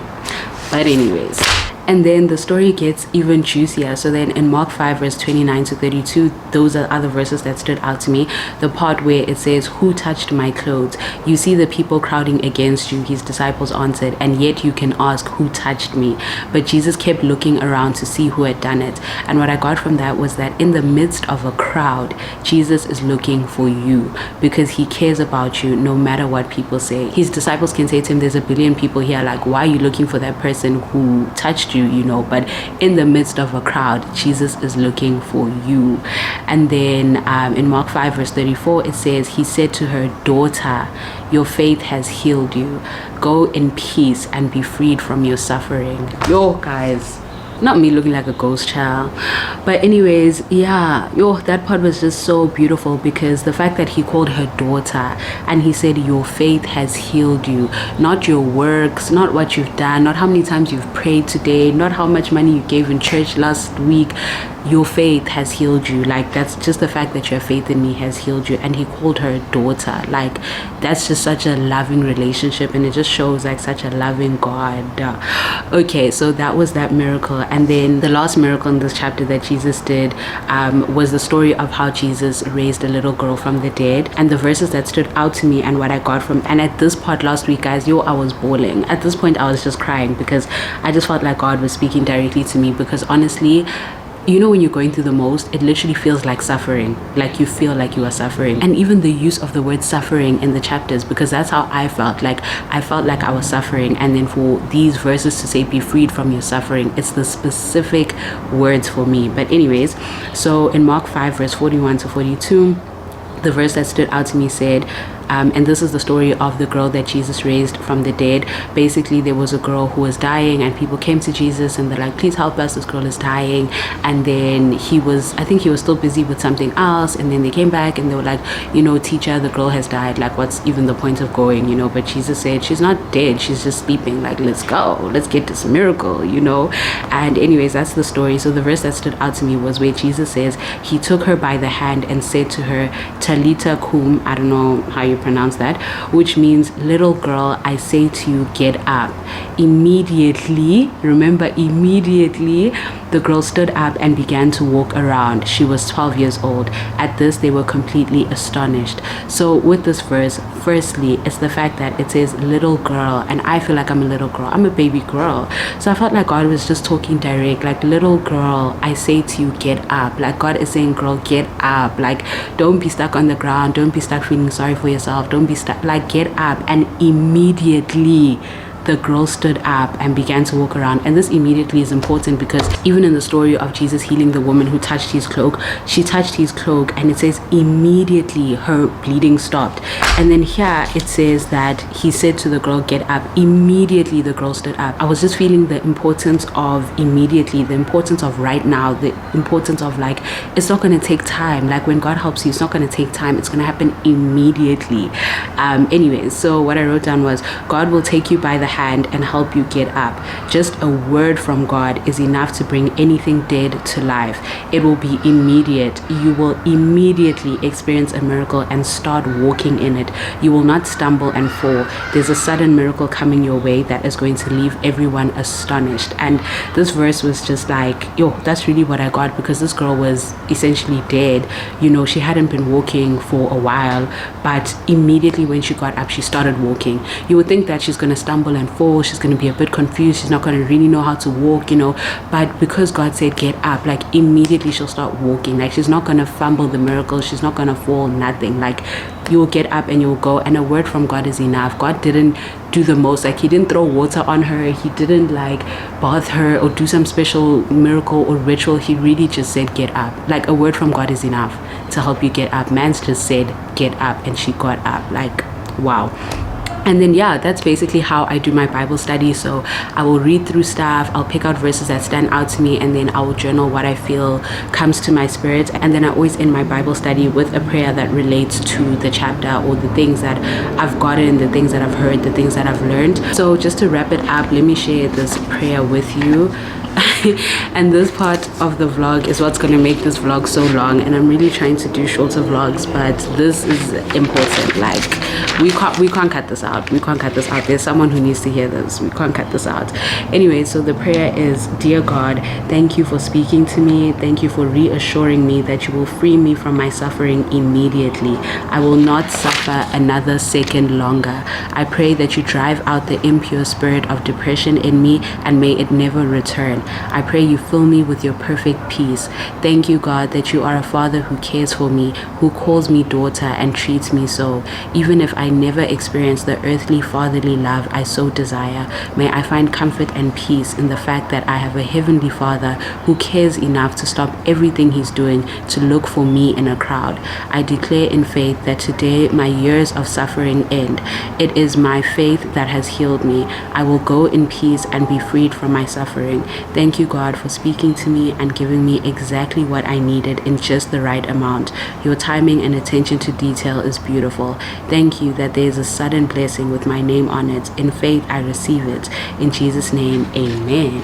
But anyways, and then the story gets even juicier. So then in Mark 5 verse 29 to 32, those are other verses that stood out to me. The part where it says, who touched my clothes? You see the people crowding against you, his disciples answered, and yet you can ask, who touched me? But Jesus kept looking around to see who had done it. And what I got from that was that in the midst of a crowd, Jesus is looking for you, because he cares about you no matter what people say. His disciples can say to him, there's a billion people here, like, why are you looking for that person who touched against you, you know, but in the midst of a crowd, Jesus is looking for you. And then in Mark 5 verse 34, it says, he said to her, daughter, your faith has healed you. Go in peace and be freed from your suffering. Yo, guys, not me looking like a ghost child, but anyways, yeah, that part was just so beautiful, because the fact that he called her daughter and he said your faith has healed you, not your works, not what you've done, not how many times you've prayed today, not how much money you gave in church last week. Your faith has healed you. Like, that's just the fact that your faith in me has healed you. And he called her daughter. Like, that's just such a loving relationship, and it just shows like such a loving God. Okay, so that was that miracle. And then the last miracle in this chapter that Jesus did was the story of how Jesus raised a little girl from the dead. And the verses that stood out to me and what I got from, and at this part last week, guys, I was bawling. At this point I was just crying, because I just felt like God was speaking directly to me. Because honestly, you know, when you're going through the most, it literally feels like suffering. Like, you feel like you are suffering. And even the use of the word suffering in the chapters, because that's how I felt. Like, I felt like I was suffering. And then for these verses to say, be freed from your suffering, it's the specific words for me. But anyways, so in Mark 5 verse 41 to 42, the verse that stood out to me said, and this is the story of the girl that Jesus raised from the dead. Basically, there was a girl who was dying, and people came to Jesus and they're like, please help us, this girl is dying. And then I think he was still busy with something else, and then they came back and they were like, you know, teacher, the girl has died, like, what's even the point of going, you know? But Jesus said, she's not dead, she's just sleeping, like, let's go, let's get this miracle, you know? And anyways, that's the story. So the verse that stood out to me was where Jesus says, he took her by the hand and said to her, Talita kum, I don't know how you pronounce that, which means, little girl, I say to you, get up. Immediately, remember, immediately the girl stood up and began to walk around. She was 12 years old. At this, they were completely astonished. So with this verse, firstly, it's the fact that it says little girl, and I feel like I'm a little girl, I'm a baby girl. So I felt like God was just talking direct, like, little girl, I say to you, get up. Like, God is saying, girl, get up. Like, don't be stuck on the ground, don't be stuck feeling sorry for yourself, don't be stuck, like, get up. And immediately the girl stood up and began to walk around. And this immediately is important, because even in the story of Jesus healing the woman who touched his cloak, she touched his cloak and it says immediately her bleeding stopped. And then here it says that he said to the girl, get up. Immediately the girl stood up. I was just feeling the importance of immediately, the importance of right now, the importance of, like, it's not going to take time. Like, when God helps you, it's not going to take time, it's going to happen immediately. Anyways, so what I wrote down was, God will take you by the hand and help you get up. Just a word from God is enough to bring anything dead to life. It will be immediate. You will immediately experience a miracle and start walking in it. You will not stumble and fall. There's a sudden miracle coming your way that is going to leave everyone astonished. And this verse was just like, that's really what I got, because this girl was essentially dead. You know, she hadn't been walking for a while, but immediately when she got up, she started walking. You would think that she's going to stumble and fall, she's going to be a bit confused, she's not going to really know how to walk, you know, but because God said get up, like, immediately she'll start walking. Like, she's not going to fumble the miracle, she's not going to fall, nothing. Like, you will get up and you'll go, and a word from God is enough. God didn't do the most, like, he didn't throw water on her, he didn't like bath her or do some special miracle or ritual. He really just said get up. Like, a word from God is enough to help you get up. Man's just said get up and she got up. Like, wow. And then that's basically how I do my Bible study. So I will read through stuff, I'll pick out verses that stand out to me, and then I will journal what I feel comes to my spirit. And then I always end my Bible study with a prayer that relates to the chapter or the things that I've gotten, the things that I've heard, the things that I've learned. So just to wrap it up, let me share this prayer with you. And this part of the vlog is what's going to make this vlog so long, and I'm really trying to do shorter vlogs, but this is important. Like, we can't cut this out. There's someone who needs to hear this. We can't cut this out. Anyway, so the prayer is, dear God, thank you for speaking to me. Thank you for reassuring me that you will free me from my suffering immediately. I will not suffer another second longer. I pray that you drive out the impure spirit of depression in me, and may it never return. I pray you fill me with your perfect peace. Thank you, God, that you are a father who cares for me, who calls me daughter and treats me so. Even if I never experience the earthly fatherly love I so desire, may I find comfort and peace in the fact that I have a heavenly Father who cares enough to stop everything he's doing to look for me in a crowd. I declare in faith that today my years of suffering end. It is my faith that has healed me. I will go in peace and be freed from my suffering. Thank you, God, for speaking to me and giving me exactly what I needed in just the right amount. Your timing and attention to detail is beautiful. Thank you that there is a sudden blessing with my name on it. In faith, I receive it. In Jesus' name, amen.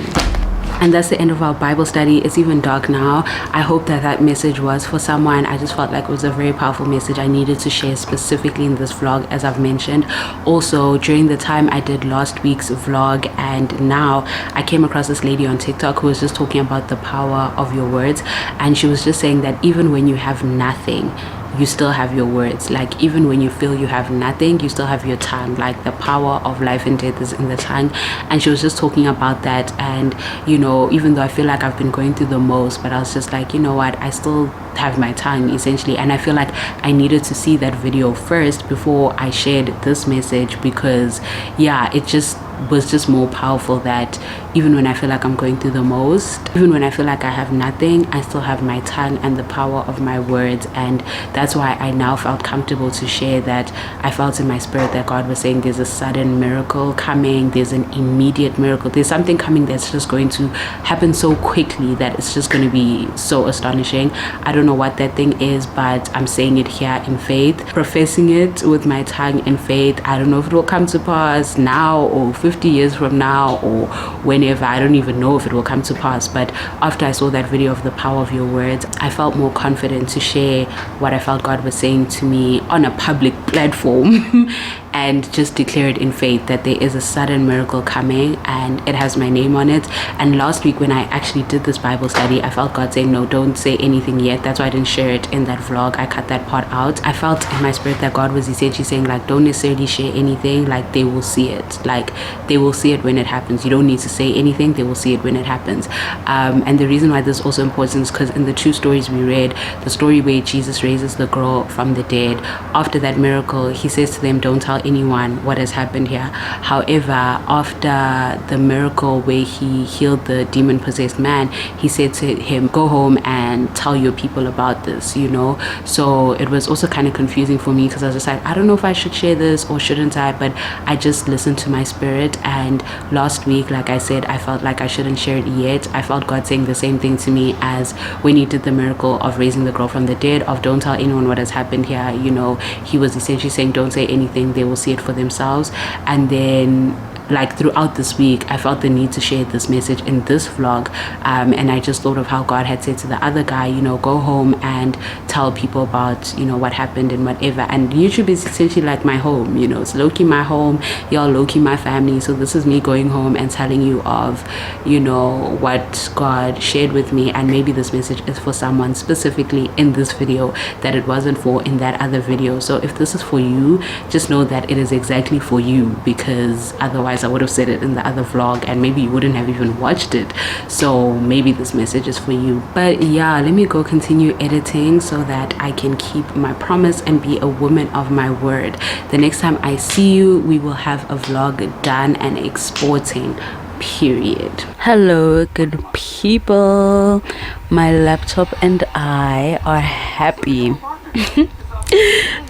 And that's the end of our Bible study. It's even dark now. I hope that that message was for someone. I just felt like it was a very powerful message I needed to share specifically in this vlog, as I've mentioned. Also, during the time I did last week's vlog and now, I came across this lady on TikTok who was just talking about the power of your words. And she was just saying that even when you have nothing, you still have your words. Like, even when you feel you have nothing, you still have your tongue. Like, the power of life and death is in the tongue. And she was just talking about that. And, you know, even though I feel like I've been going through the most, but I was just like, you know what, I still have my tongue, essentially. And I feel like I needed to see that video first before I shared this message, because yeah, it just was just more powerful that even when I feel like I'm going through the most, even when I feel like I have nothing, I still have my tongue and the power of my words. And that's why I now felt comfortable to share that I felt in my spirit that God was saying there's a sudden miracle coming, there's an immediate miracle, there's something coming that's just going to happen so quickly that it's just going to be so astonishing. I don't know what that thing is, but I'm saying it here in faith, professing it with my tongue in faith. I don't know if it will come to pass now or 50 years from now or whenever. I don't even know if it will come to pass, but after I saw that video of the power of your words, I felt more confident to share what I felt God was saying to me on a public platform and just declare it in faith that there is a sudden miracle coming and it has my name on it. And last week when I actually did this Bible study, I felt God saying, no, don't say anything yet. That's why I didn't share it in that vlog. I cut that part out. I felt in my spirit that God was essentially saying, like, don't necessarily share anything. Like, they will see it. Like, they will see it when it happens. You don't need to say anything. They will see it when it happens. And the reason why this is also important is because in the two stories we read, the story where Jesus raises the girl from the dead, after that miracle, he says to them, don't tell anyone what has happened here. However, after the miracle where he healed the demon-possessed man, he said to him, go home and tell your people about this, you know. So it was also kind of confusing for me because I was just like, I don't know if I should share this or shouldn't I, but I just listened to my spirit. And last week, like I said, I felt like I shouldn't share it yet. I felt God saying the same thing to me as when he did the miracle of raising the girl from the dead, of don't tell anyone what has happened here, you know. He was essentially saying, don't say anything, they will see it for themselves. And then like throughout this week, I felt the need to share this message in this vlog, and I just thought of how God had said to the other guy, you know, go home and tell people about, you know, what happened and whatever. And YouTube is essentially like my home, you know, it's low-key my home, y'all low-key my family. So this is me going home and telling you of, you know, what God shared with me. And maybe this message is for someone specifically in this video that it wasn't for in that other video. So if this is for you, just know that it is exactly for you, because otherwise I would have said it in the other vlog and maybe you wouldn't have even watched it. So maybe this message is for you. But yeah, let me go continue editing so that I can keep my promise and be a woman of my word. The next time I see you, we will have a vlog done and exporting, period. Hello good people, my laptop and I are happy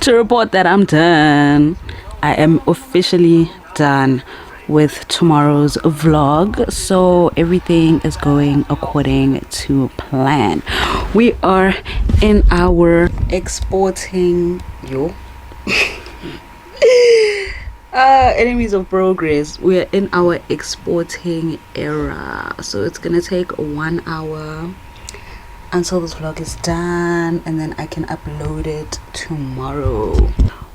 to report that I'm done. I am officially done with tomorrow's vlog, so everything is going according to plan. We are in our exporting enemies of progress. We are in our exporting era, so it's gonna take 1 hour until this vlog is done, and then I can upload it tomorrow.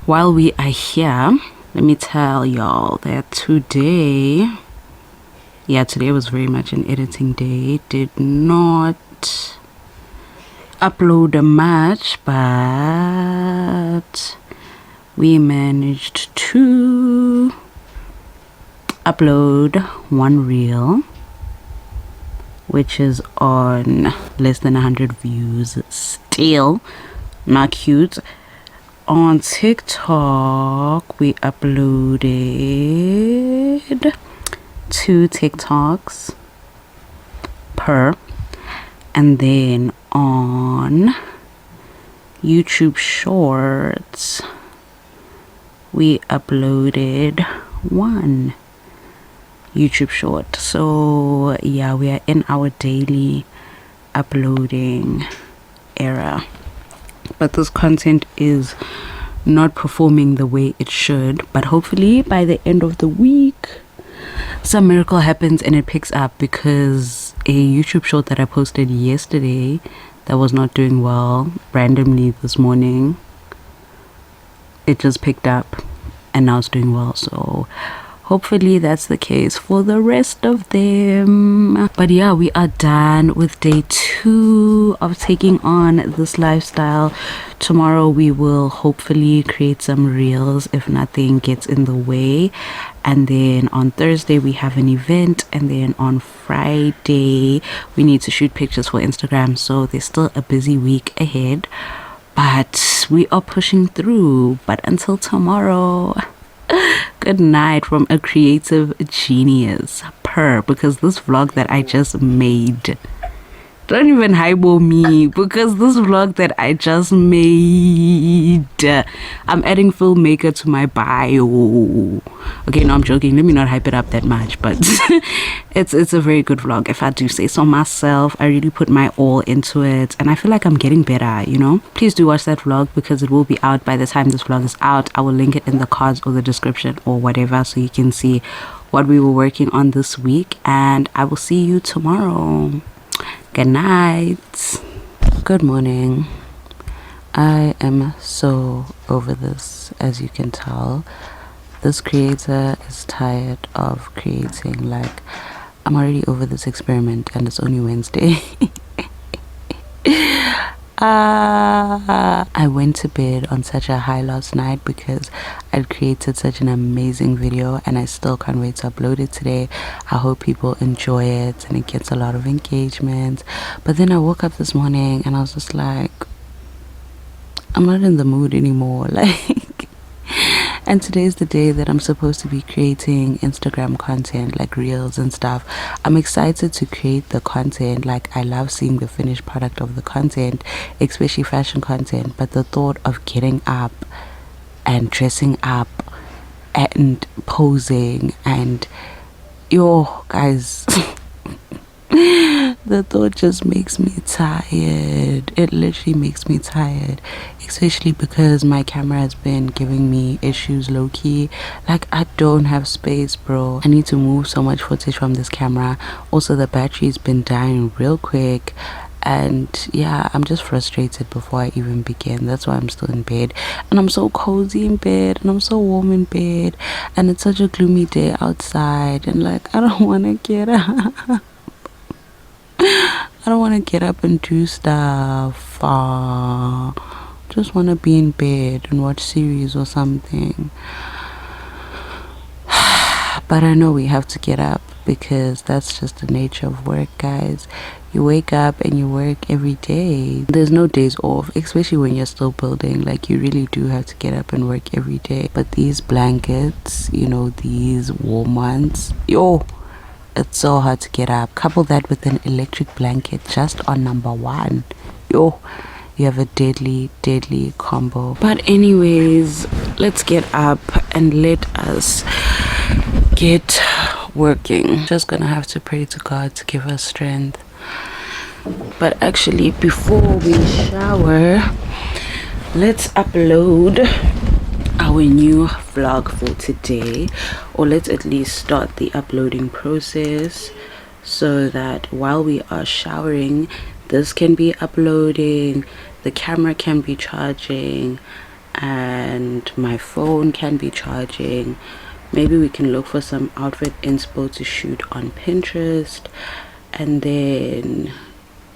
While we are here, let me tell y'all that today was very much an editing day. Did not upload much, but we managed to upload one reel, which is on less than 100 views. Still not cute. On TikTok, we uploaded 2 TikToks per, and then on YouTube Shorts we uploaded 1 YouTube short. So yeah, we are in our daily uploading era, but this content is not performing the way it should. But hopefully by the end of the week some miracle happens and it picks up, because a YouTube short that I posted yesterday that was not doing well, randomly this morning it just picked up and now it's doing well. So hopefully that's the case for the rest of them. But yeah, we are done with day 2 of taking on this lifestyle. Tomorrow we will hopefully create some reels if nothing gets in the way, and then on Thursday we have an event, and then on Friday we need to shoot pictures for Instagram. So there's still a busy week ahead, but we are pushing through. But until tomorrow, good night from a creative genius. Because this vlog that I just made, don't even hypo me, because this vlog that I just made, I'm adding filmmaker to my bio. Okay, no, I'm joking, let me not hype it up that much, but it's a very good vlog, if I do say so myself. I really put my all into it, and I feel like I'm getting better, you know. Please do watch that vlog, because it will be out by the time this vlog is out. I will link it in the cards or the description or whatever, so you can see what we were working on this week, and I will see you tomorrow. Good night. Good morning. I am so over this, as you can tell. This creator is tired of creating. Like, I'm already over this experiment and it's only Wednesday. I went to bed on such a high last night because I'd created such an amazing video, and I still can't wait to upload it today. I hope people enjoy it and it gets a lot of engagement. But then I woke up this morning and I was just like, I'm not in the mood anymore. Like, and today's the day that I'm supposed to be creating Instagram content, like reels and stuff. I'm excited to create the content. Like, I love seeing the finished product of the content, especially fashion content. But the thought of getting up and dressing up and posing and, yo guys, the thought just makes me tired. It literally makes me tired, especially because my camera has been giving me issues low-key. Like, I don't have space, bro. I need to move so much footage from this camera. Also, the battery's been dying real quick, and yeah, I'm just frustrated before I even begin. That's why I'm still in bed, and I'm so cozy in bed, and I'm so warm in bed, and it's such a gloomy day outside, and like, I don't want to get up. I don't want to get up and do stuff. Just want to be in bed and watch series or something. But I know we have to get up, because that's just the nature of work, guys. You wake up and you work every day. There's no days off, especially when you're still building. Like, you really do have to get up and work every day. But these blankets, you know, these warm ones, yo, it's so hard to get up. Couple that with an electric blanket just on number 1, yo, you have a deadly combo. But anyways, let's get up and let us get working. Just gonna have to pray to God to give us strength. But actually, before we shower, let's upload our new vlog for today, or let's at least start the uploading process, so that while we are showering, this can be uploading, the camera can be charging, and my phone can be charging. Maybe we can look for some outfit inspo to shoot on Pinterest, and then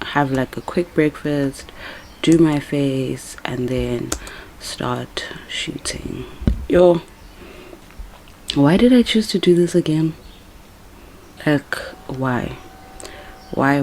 have like a quick breakfast, do my face, and then start shooting. Yo, why did I choose to do this again? Like, why? Why?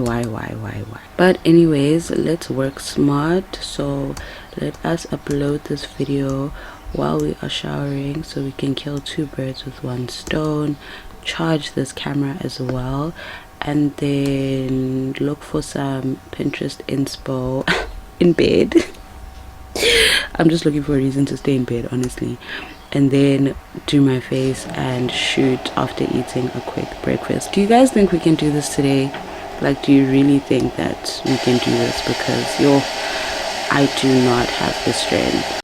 But anyways, let's work smart. So let us upload this video while we are showering so we can kill two birds with one stone, charge this camera as well, and then look for some Pinterest inspo in bed. I'm just looking for a reason to stay in bed, honestly, and then do my face and shoot after eating a quick breakfast. Do you guys think we can do this today? Like, do you really think that we can do this? Because I do not have the strength.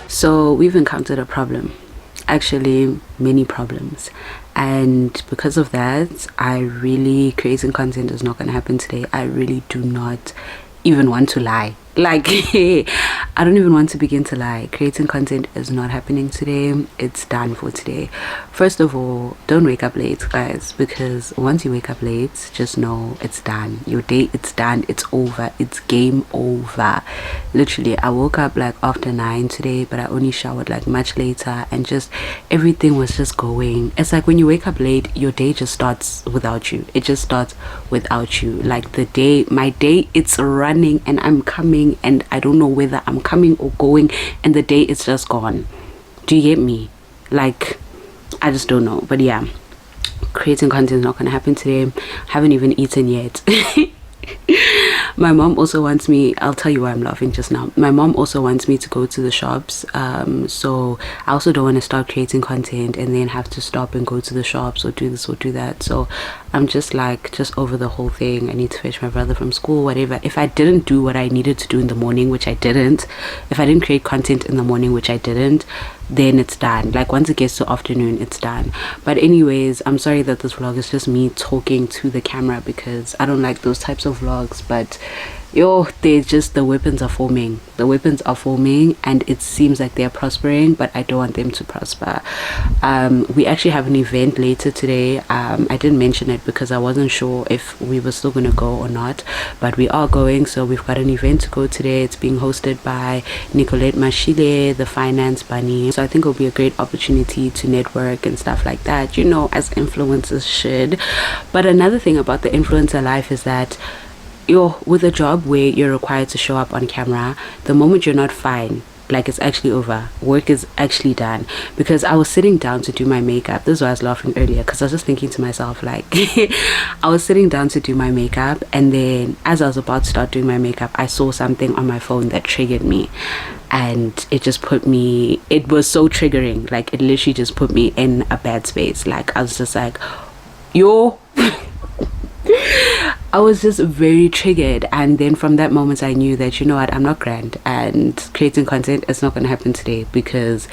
So we've encountered a problem, actually many problems, and because of that, creating content is not going to happen today. I really do not even want to lie. Like, I don't even want to begin to lie. Creating content is not happening today. It's done for today. First of all, don't wake up late, guys, because once you wake up late, just know it's done. Your day, it's done. It's over. It's game over. Literally, I woke up like after 9 today, but I only showered like much later, and just everything was just going. It's like when you wake up late, your day just starts without you. It just starts without you. Like my day, it's running and I'm coming, and I don't know whether I'm coming or going, and the day is just gone. Do you get me? Like, I just don't know. But yeah, creating content is not gonna happen today. Haven't even eaten yet. My mom also wants me, I'll tell you why I'm laughing just now. My mom also wants me to go to the shops, so I also don't want to start creating content and then have to stop and go to the shops or do this or do that. So I'm just over the whole thing. I need to fetch my brother from school, whatever. If I didn't do what I needed to do in the morning, which I didn't, if I didn't create content in the morning, which I didn't, then it's done. Like, once it gets to afternoon, it's done. But anyways, I'm sorry that this vlog is just me talking to the camera, because I don't like those types of vlogs. But the weapons are forming. The weapons are forming, and it seems like they're prospering, but I don't want them to prosper. We actually have an event later today. I didn't mention it because I wasn't sure if we were still gonna go or not, but we are going. So we've got an event to go today. It's being hosted by Nicolette Mashile, the finance bunny. So I think it'll be a great opportunity to network and stuff like that, you know, as influencers should. But another thing about the influencer life is that you're with a job where you're required to show up on camera. The moment you're not fine, like, it's actually over, work is actually done. Because I was sitting down to do my makeup. This is why I was laughing earlier, because I was just thinking to myself, like, I was sitting down to do my makeup, and then as I was about to start doing my makeup, I saw something on my phone that triggered me, and it just put me, it was so triggering. Like, it literally just put me in a bad space. Like, I was just like, I was just very triggered. And then from that moment, I knew that, you know what, I'm not grand, and creating content is not going to happen today, because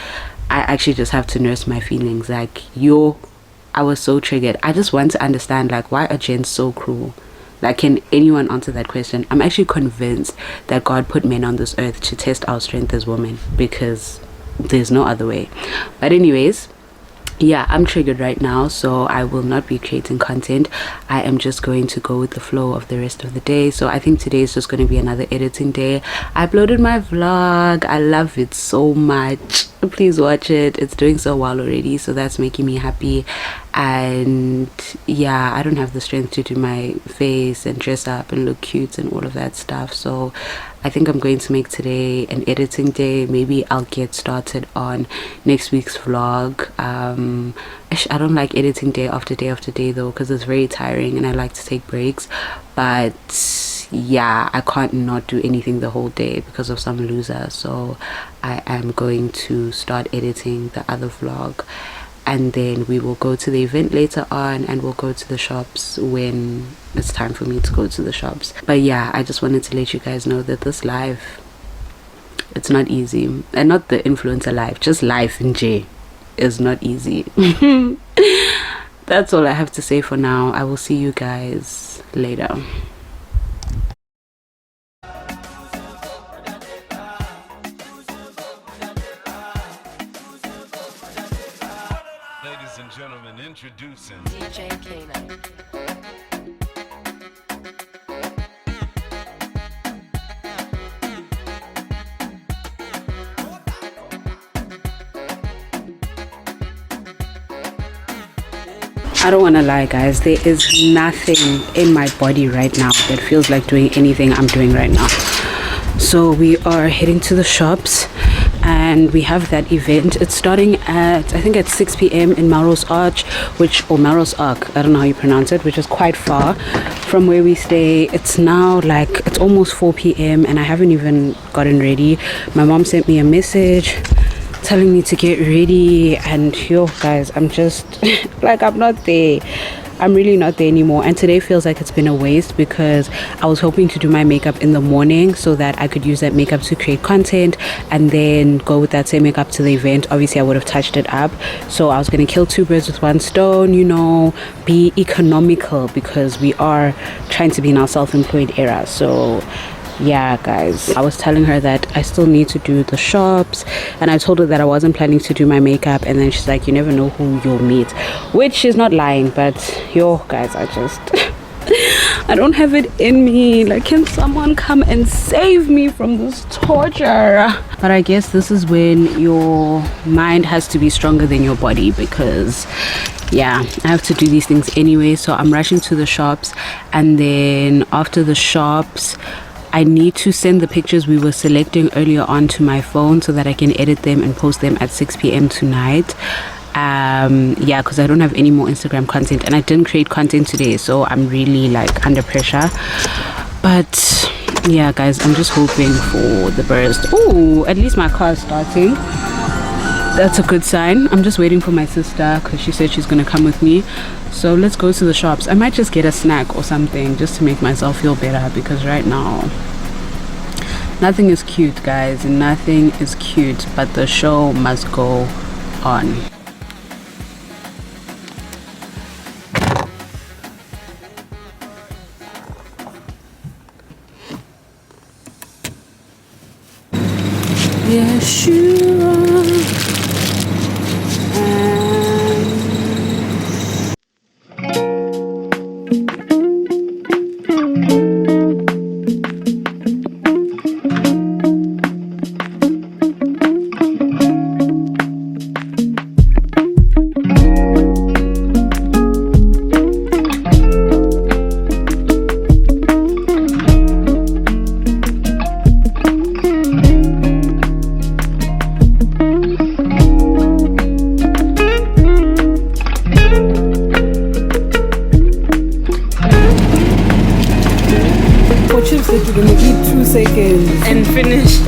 I actually just have to nurse my feelings. Like, I was so triggered. I just want to understand, like, why are gents so cruel? Like, can anyone answer that question? I'm actually convinced that God put men on this earth to test our strength as women, because there's no other way. But anyways, yeah, I'm triggered right now, so I will not be creating content. I am just going to go with the flow of the rest of the day. So I think today is just going to be another editing day. I uploaded my vlog. I love it so much. Please watch it. It's doing so well already, so that's making me happy. And yeah, I don't have the strength to do my face and dress up and look cute and all of that stuff, so I think I'm going to make today an editing day. Maybe I'll get started on next week's vlog. I don't like editing day after day though, because it's very tiring and I like to take breaks. But yeah, I can't not do anything the whole day because of some loser, so I am going to start editing the other vlog, and then we will go to the event later on, and we'll go to the shops when it's time for me to go to the shops. But yeah, I just wanted to let you guys know that this life It's not easy. And not the influencer life, just life in J is not easy. That's all I have to say for now. I will see you guys later. Ladies and gentlemen, introducing DJ Kano. I don't want to lie, guys, there is nothing in my body right now that feels like doing anything I'm doing right now. So we are heading to the shops and we have that event. It's starting at, I think, at 6 p.m. in Melrose Arch, or Melrose Arc, I don't know how you pronounce it, which is quite far from where we stay. It's now like, it's almost 4 p.m. and I haven't even gotten ready. My mom sent me a message telling me to get ready, and yo guys, I'm just like, I'm not there. I'm really not there anymore, and today feels like it's been a waste because I was hoping to do my makeup in the morning so that I could use that makeup to create content and then go with that same makeup to the event. Obviously I would have touched it up, so I was going to kill two birds with one stone, you know, be economical because we are trying to be in our self-employed era. So yeah guys, I was telling her that I still need to do the shops, and I told her that I wasn't planning to do my makeup, and then she's like, you never know who you'll meet, which she's not lying. But yo guys, I just I don't have it in me. Like, can someone come and save me from this torture? But I guess this is when your mind has to be stronger than your body, because yeah, I have to do these things anyway. So I'm rushing to the shops, and then after the shops I need to send the pictures we were selecting earlier on to my phone so that I can edit them and post them at 6 p.m. tonight. Yeah, because I don't have any more Instagram content, and I didn't create content today, so I'm really like under pressure. But yeah guys, I'm just hoping for the best. Oh, at least my car is starting. That's a good sign. I'm just waiting for my sister because she said she's gonna come with me. So let's go to the shops. I might just get a snack or something just to make myself feel better, because right now nothing is cute guys, nothing is cute, but the show must go on. Yeshua. You're gonna eat 2 seconds and finish.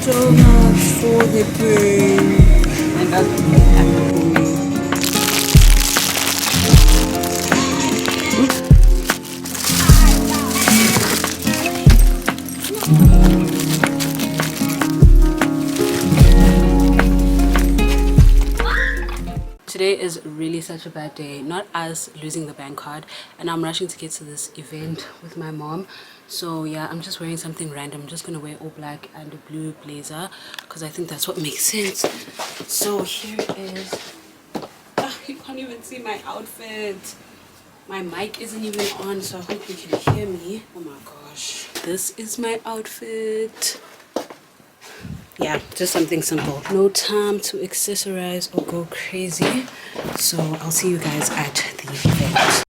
So much for the pain. And that's what happened for me. Today is really such a bad day. Not us losing the bank card, and I'm rushing to get to this event with my mom. So yeah, I'm just wearing something random. I'm just gonna wear all black and a blue blazer because I think that's what makes sense. So here it is. You can't even see my outfit. My mic isn't even on, so I hope you can hear me. Oh my gosh, this is my outfit. Yeah, just something simple. No time to accessorize or go crazy. So I'll see you guys at the event.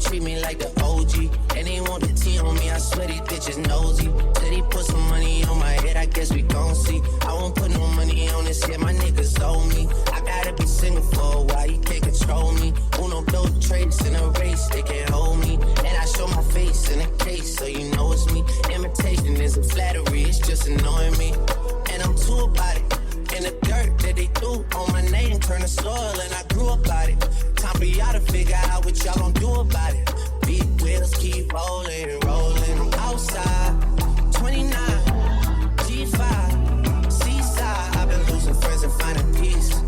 treat me like the OG. And they want the T on me, I swear these bitches nosy. Said he put some money on my head, I guess we gon' see. I won't put no money on this shit, my niggas owe me. I gotta be single for a while, you can't control me. Uno blow trades in a race, they can't hold me. And I show my face in a case, so you know it's me. Imitation isn't flattery, it's just annoying me. And I'm too about it. And the dirt that they threw on my name turned to soil, and I grew up about it. Time for y'all to figure out what y'all gon' do about it. Big wheels keep rolling, rolling. I'm outside, 29, G5, seaside. I've been losing friends and finding peace.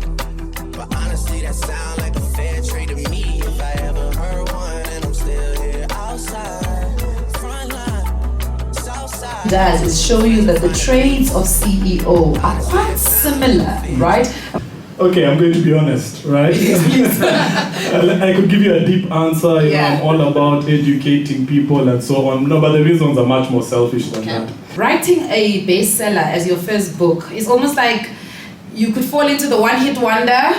But honestly, that sound like a fair trade to me. If I ever heard one, and I'm still here outside, front line, south side. Does is show you that the trades of CEO are quite similar, right? Okay, I'm going to be honest, right? I could give you a deep answer. You know, I'm all about educating people and so on. No, but the reasons are much more selfish than that. Writing a bestseller as your first book is almost like you could fall into the one-hit wonder,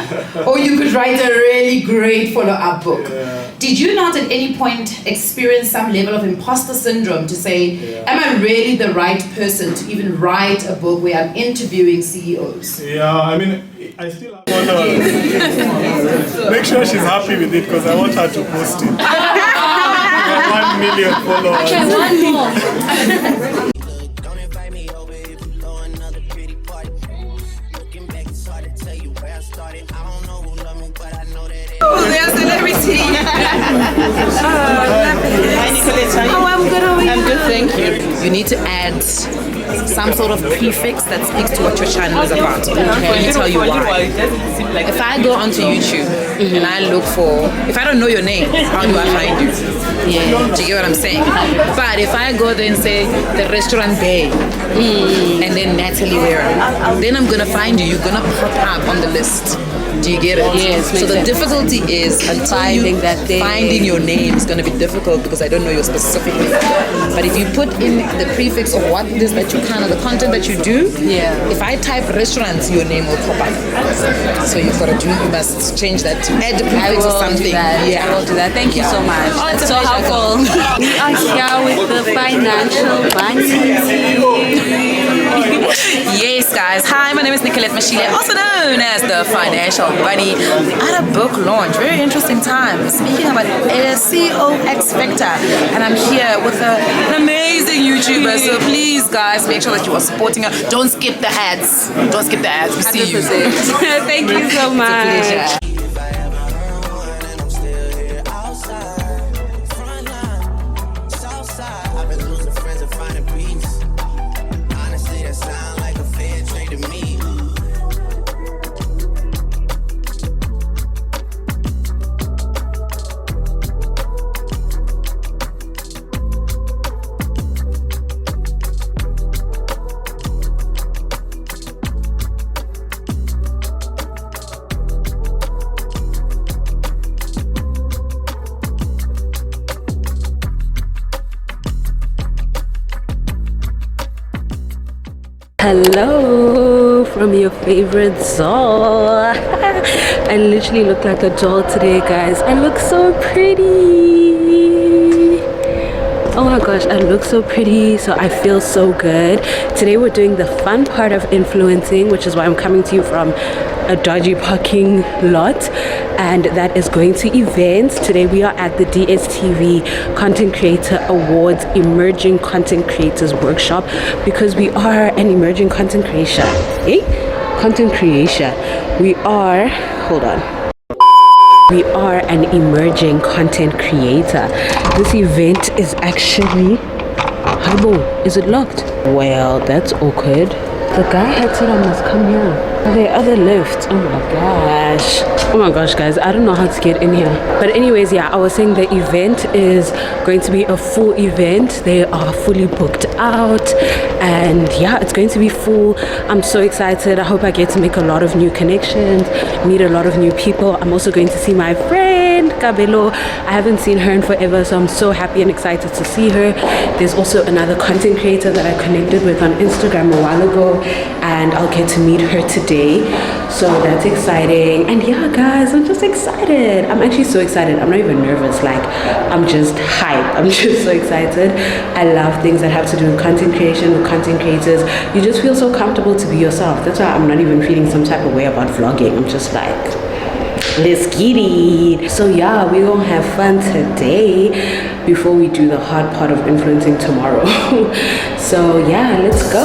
or you could write a really great follow-up book. Did you not at any point experience some level of imposter syndrome to say, am I really the right person to even write a book where I'm interviewing CEOs? Yeah, I mean, I still want to make sure she's happy with it because I want her to post it. 1 million followers. Okay, one more. Don't invite me over if you throw another pretty party. Looking back, it's hard to tell you where I started. I don't know who loved me, but I know that it. Oh, there's celebrity. Hi, Nicolette. Oh, I'm good. How are you? I'm good, thank you. You need to add some sort of prefix that speaks to what your channel is about. Let me tell you why. If I go onto YouTube and I look for, if I don't know your name, how do I find you? Yeah. Do you get what I'm saying? But if I go there and say the restaurant Bay and then Natalie Wera, then I'm gonna find you. You're gonna pop up on the list. Do you get it? Yes. So the difficulty is finding your name is going to be difficult because I don't know your specific name. But if you put in the prefix of what it is that you the content that you do, if I type restaurants, your name will pop up. So you must change that to add the prefix or something. I will do that. Thank you so much. That's so helpful. We are here with the financial bunny. Yes, guys. Hi, my name is Nicolette Mashile, also known as the Financial Bunny. We had a book launch, very interesting time. Speaking about a CEO X Factor, and I'm here with an amazing YouTuber. So please, guys, make sure that you are supporting her. Don't skip the ads. Don't skip the ads. We see you. Thank you so much. It's a pleasure. If I ever heard one, and I'm still here outside, front line, south side. I've been losing friends and finding peace. Honestly, that sound like a fair trade to me. Hello from your favorite doll. I literally look like a doll today, guys. I look so pretty. Oh my gosh, I look so pretty, so I feel so good. Today we're doing the fun part of influencing, which is why I'm coming to you from a dodgy parking lot, and that is going to events. Today we are at the DSTV Content Creator Awards Emerging Content Creators Workshop, because we are an emerging content creator. Content creation. We are, hold on. We are an emerging content creator. This event is actually, is it locked? Well, that's awkward. The guy had said I must come here. Are there other lifts? Oh my gosh. Oh my gosh, guys, I don't know how to get in here. But anyways, yeah, I was saying the event is going to be a full event. They are fully booked out, and yeah, it's going to be full. I'm so excited. I hope I get to make a lot of new connections, meet a lot of new people. I'm also going to see my friend Kabelo. I haven't seen her in forever, so I'm so happy and excited to see her. There's also another content creator that I connected with on Instagram a while ago, and I'll get to meet her today, so that's exciting. And yeah guys, I'm just excited. I'm actually so excited. I'm not even nervous, like I'm just hyped. I'm just so excited. I love things that have to do with content creation, with content creators. You just feel so comfortable to be yourself. That's why I'm not even feeling some type of way about vlogging. I'm just like, let's get it. So yeah, we're gonna have fun today before we do the hard part of influencing tomorrow. So yeah, let's go.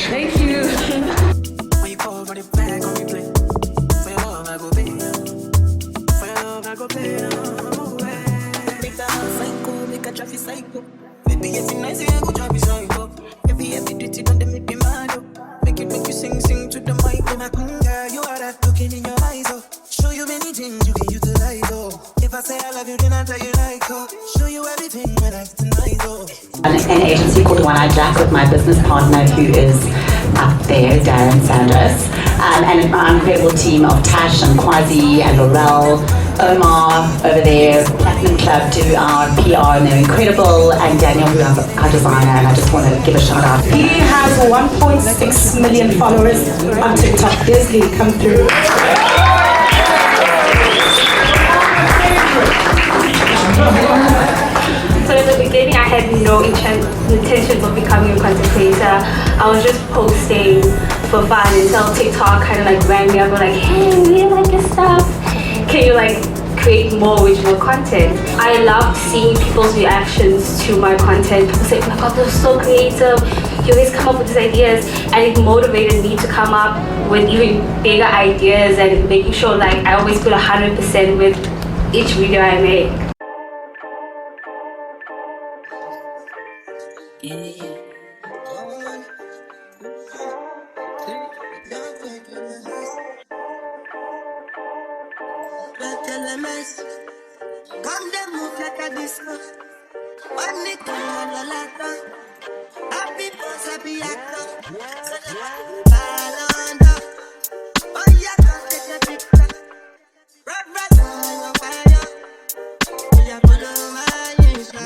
Thank you. Show you many things you can utilize, oh. If I say I love you, then I tell you like, oh. Show you everything that I tonight, oh. An agency called One Eye Jack with my business partner who is up there, Darren Sanders, and my incredible team of Tash and Kwazi and Laurel, Omar over there, Platinum Club do our PR and they're incredible, and Daniel who is our designer, and I just want to give a shout out. He has 1.6 million followers on TikTok. There's Lee, come through. So in the beginning, I had no intentions of becoming a content creator. I was just posting for fun until TikTok kind of like rang me up and like, hey, we really like your stuff. Can you like create more original content? I loved seeing people's reactions to my content. People say, oh my god, they're so creative. You always come up with these ideas, and it motivated me to come up with even bigger ideas and making sure like I always put 100% with each video I make. Come them move like a disco. One nick and a lata. Happy boss, happy actor. So the ball under. Oh yeah, come take a picture. Right on your fire. We are put on my Insta.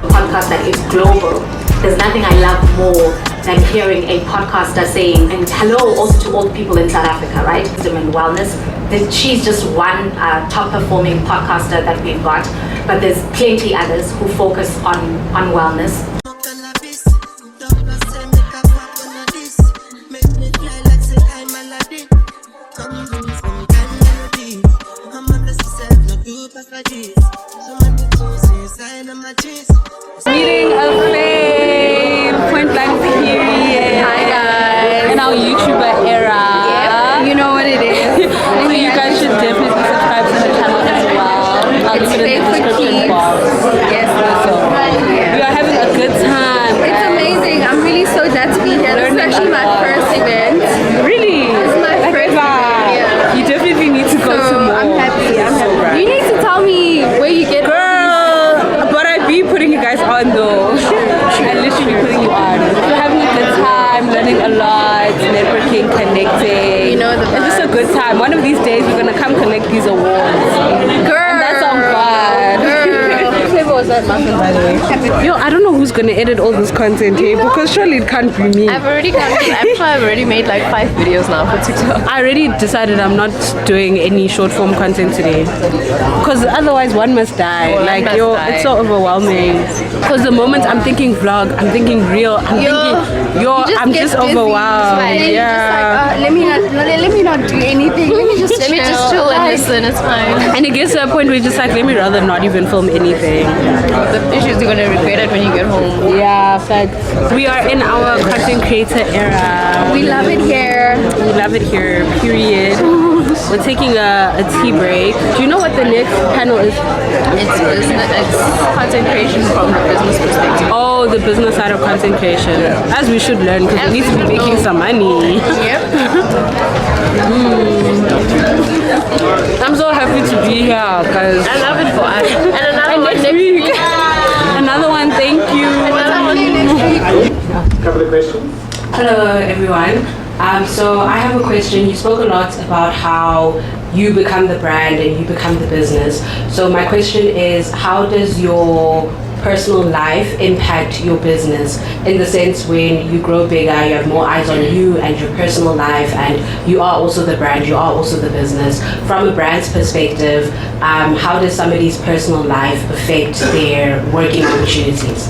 Podcast that is global. There's nothing I love more than hearing a podcaster saying, and hello also to all the people in South Africa, right? Wisdom and wellness. She's just one top performing podcaster that we've got, but there's plenty others who focus on wellness. Meeting a fame, point blank period. Hi guys. And our YouTuber era. Yep. You know what it is. So you guys should definitely subscribe to the channel as well. I'll leave it in the description box. Yes. We are having a good time. It's amazing. I'm really so glad to be here. This is actually my first event. Really? This is my first event. Yeah. You definitely need to go to more. I'm happy. You need to tell me where you get putting you guys on though. I literally putting you on. We're having a good time, learning a lot, networking, connecting. You know the vibe. It's just a good time. One of these days we're gonna come collect these awards. Girl, and that's on God. What flavor was that muffin, by the way? Yo, I don't know who's gonna edit all this content here because surely it can't be me. I've already made like 5 videos now for TikTok. I already decided I'm not doing any short form content today because otherwise one must die. It's so overwhelming. Because the moment I'm thinking vlog, I'm thinking reel, I'm just overwhelmed. Yeah. Just like, let me not do anything. Let me just chill and listen. It's fine. And it gets to a point where you're just like, let me rather not even film anything. The issue is you're gonna regret it when you get home. home. Yeah, facts. We are in our content creator era. We love it here. We love it here, period. We're taking a tea break. Do you know what the next panel is? It's content creation from the business perspective. Oh, the business side of content creation. As we should learn, because we need to be making some money. Yep. I'm so happy to be here, because I love it for us. And another one next week. Another one, thank you. Another one next week. Couple of questions. Hello, everyone. So I have a question. You spoke a lot about how you become the brand and you become the business. So my question is, how does your personal life impact your business, in the sense when you grow bigger, you have more eyes on you and your personal life, and you are also the brand, you are also the business. From a brand's perspective, how does somebody's personal life affect their working opportunities?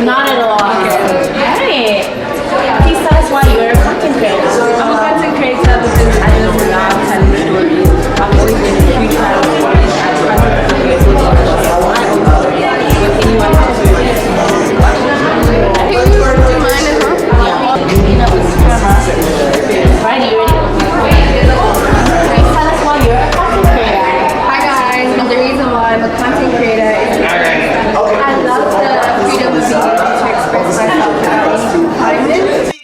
Not at all. Hey, please tell us why you're a content creator. I'm a content creator because I just love telling stories. I've always been a huge fan of stories. As content creators, with anyone else who is I think you do mine as well. Right, you ready? Please tell us why you're a content creator. Hi guys, the reason why I'm a content creator is because I love the freedom of being able to express myself without any requirements.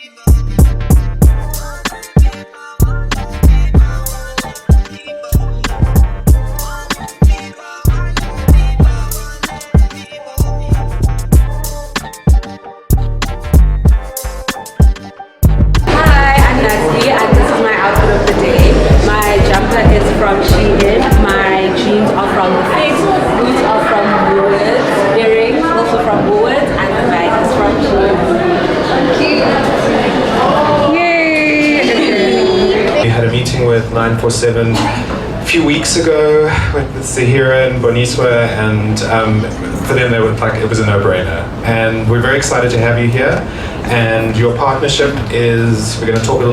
Hi, I'm Nasty, and this is my outfit of the day. My jumper is from Shein, my jeans are from The Fix, boots are from Woolworths, earrings also from Woolworths, and the bag is from Shein. Yay! We had a meeting with 947 a few weeks ago with Zahira and Boniswa, and for them they were like, it was a no-brainer. And we're very excited to have you here. And your partnership is, you guys are going to talk a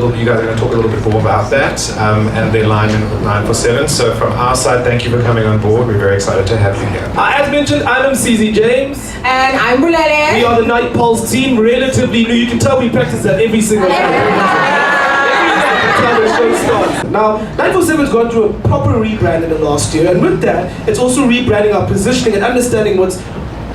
little bit more about that and their line in 947. So from our side, thank you for coming on board. We're very excited to have you here. As mentioned, I'm CZ James. And I'm Bulele. We are the Night Pulse team, relatively new. You can tell we practice that every single day. The show starts. Now, 947's gone through a proper rebrand in the last year, and with that, it's also rebranding our positioning and understanding what's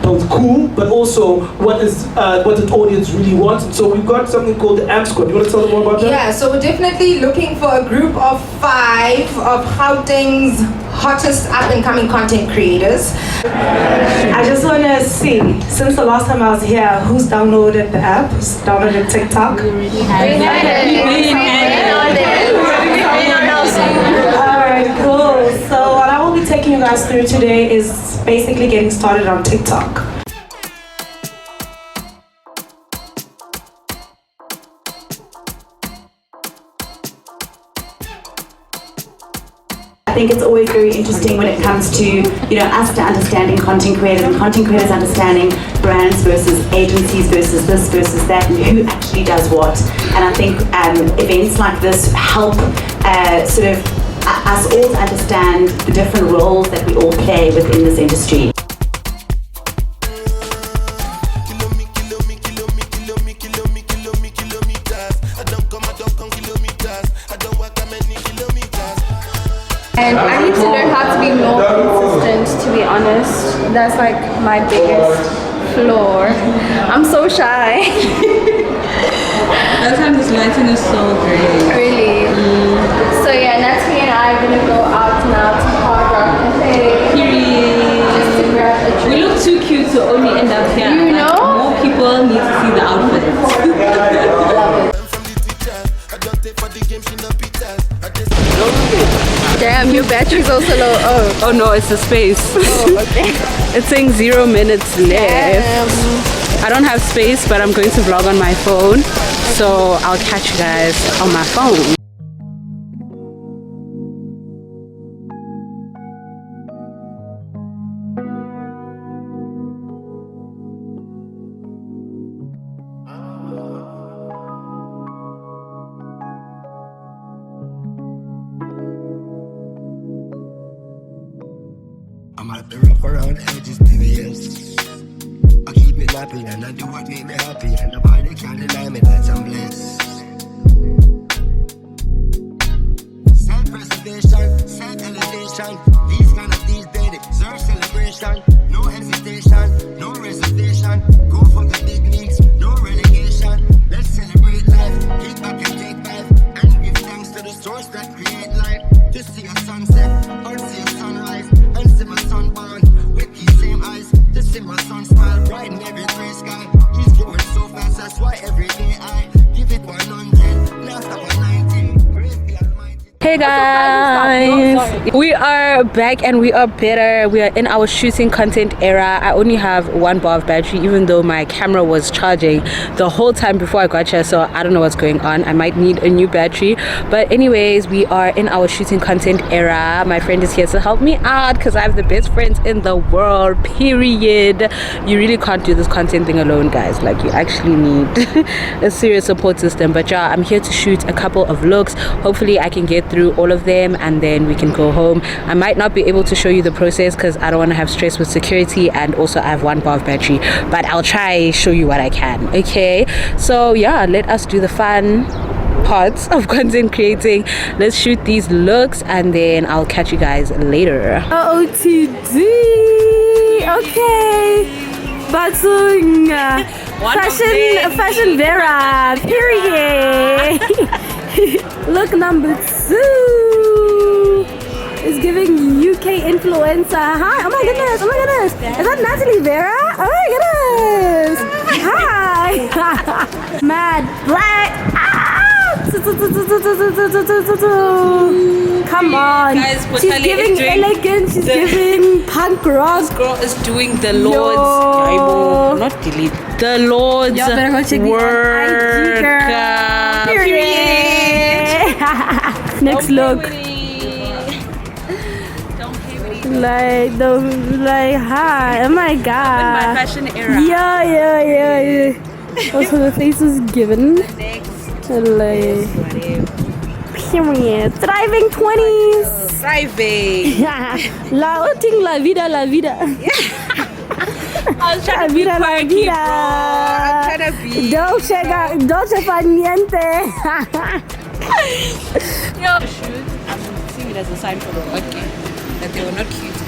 both cool, but also what the audience really wants. And so we've got something called the AMP Squad. You want to tell them more about that? Yeah, so we're definitely looking for a group of 5 of Gauteng's hottest up-and-coming content creators. I just want to see, since the last time I was here, who's downloaded the app, who's downloaded TikTok? Alright, cool. So what I will be taking you guys through today is basically getting started on TikTok. I think it's always very interesting when it comes to, us to understanding content creators and content creators understanding brands versus agencies versus this versus that, and who actually does what. And I think events like this help sort of us all to understand the different roles that we all play within this industry. And I need to learn how to be more consistent, to be honest. That's like my biggest floor. I'm so shy. That time this lighting is so great. Really? So yeah, Natalie and I are gonna go out now to Hard Rock Cafe. Just to grab a drink. We look too cute to only end up here. You know? More people need to see the outfits. Damn, your battery's also low. Oh no, it's the space. Oh, okay. It's saying 0 minutes left. I don't have space, but I'm going to vlog on my phone, so I'll catch you guys on my phone. I'm at the rough around the edges, BBS. I keep it nappy and I do what make me happy, and nobody can deny me that I'm blessed. Self-preservation, self-elevation, these kind of things they deserve celebration. No hesitation, no reservation. Go for the big leagues, no relegation. Let's celebrate life, kick back and take five, and give thanks to the source that create life. To see a sunset or see a sunrise, and see my sun burn with these same eyes. To see my sun smile bright in every gray sky. He's going so fast, that's why every day I give it 100. Last of 90. Praise the Almighty. Hey guys, we are back and we are better. We are in our shooting content era. I only have 1 bar of battery, even though my camera was charging the whole time before I got here, so I don't know what's going on. I might need a new battery, but anyways, we are in our shooting content era. My friend is here to help me out because I have the best friends in the world, period. You really can't do this content thing alone, guys. Like, you actually need a serious support system. But yeah, I'm here to shoot a couple of looks. Hopefully I can get through all of them and then we can go home. I might not be able to show you the process because I don't want to have stress with security, and also I have 1 bar of battery, but I'll try show you what I can. Okay, so yeah, let us do the fun parts of content creating. Let's shoot these looks and then I'll catch you guys later. OTD. Okay. Batung. Fashion Wera. Period. Look number 2 is giving UK influencer. Hi. Oh my goodness. Oh my goodness. Is that Natalie Wera? Oh my goodness. Hi. Mad Black. Come on. Guys, she's giving elegant. She's giving punk rock. This girl is doing the Lord's not delete the Lord's work. Next look. Like hi. Oh my god. In my fashion era. Yeah. Also the face is given. Like period. Thriving 20s. Thriving. La vida. I was trying to be quirky, bro. I'm trying to be Dolce far niente. Yo, shoot. I'm seeing it as a sign for the okay that they were not cute.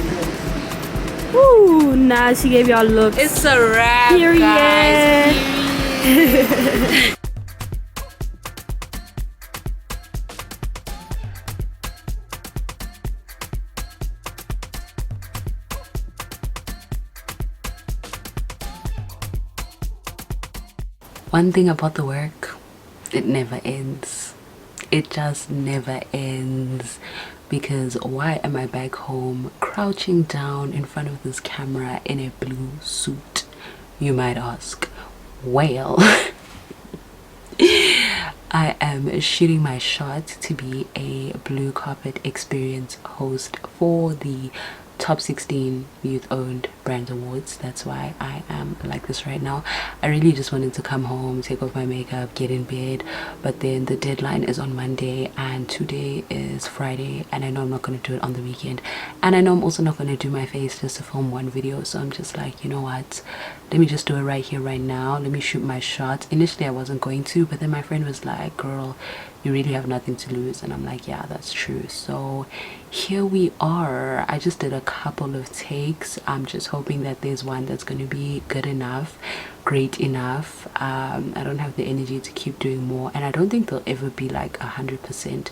Ooh, nah, she gave y'all looks. It's a wrap, period. Guys. One thing about the work, it never ends. It just never ends. Because why am I back home crouching down in front of this camera in a blue suit, you might ask? Well, I am shooting my shot to be a blue carpet experience host for the Top 16 Youth Owned Brand Awards. That's why I am like this right now. I really just wanted to come home, take off my makeup, get in bed, but then the deadline is on Monday and today is Friday, and I know I'm not going to do it on the weekend, and I know I'm also not going to do my face just to film 1 video. So I'm just like, you know what, let me just do it right here right now. Let me shoot my shot. Initially I wasn't going to, but then my friend was like, girl, you really have nothing to lose. And I'm like, yeah, that's true. So here we are. I just did a couple of takes. I'm just hoping that there's one that's going to be good enough, great enough. I don't have the energy to keep doing more, and I don't think there'll ever be like 100%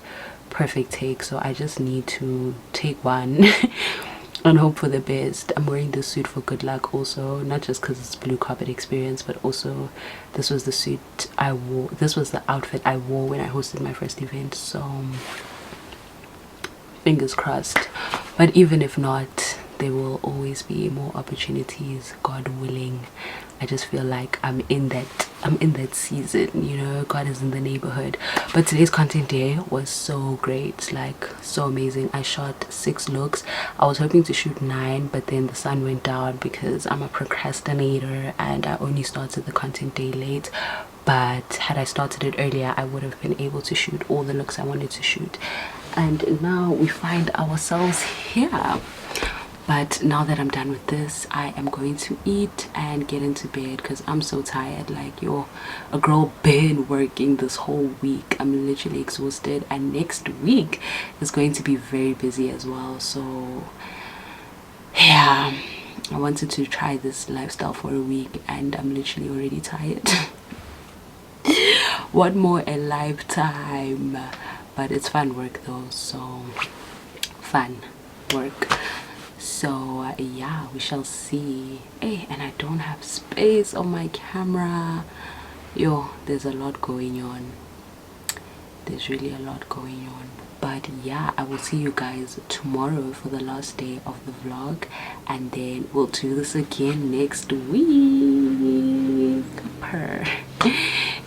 perfect take, so I just need to take one and hope for the best. I'm wearing this suit for good luck also, not just because it's blue carpet experience, but also this was the suit I wore, this was the outfit I wore when I hosted my first event, so fingers crossed. But even if not, there will always be more opportunities, God willing. I just feel like I'm in that season, you know, God is in the neighborhood. But today's content day was so great, like so amazing. I shot 6 looks. I was hoping to shoot 9, but then the sun went down because I'm a procrastinator and I only started the content day late. But had I started it earlier, I would have been able to shoot all the looks I wanted to shoot. And now we find ourselves here. But now that I'm done with this, I am going to eat and get into bed because I'm so tired. Like, a girl been working this whole week. I'm literally exhausted, and next week is going to be very busy as well. So yeah, I wanted to try this lifestyle for a week and I'm literally already tired. What more a lifetime. But it's fun work though, so fun work. So yeah, we shall see. Hey, and I don't have space on my camera. Yo, there's a lot going on. There's really a lot going on. But yeah, I will see you guys tomorrow for the last day of the vlog, and then we'll do this again next week.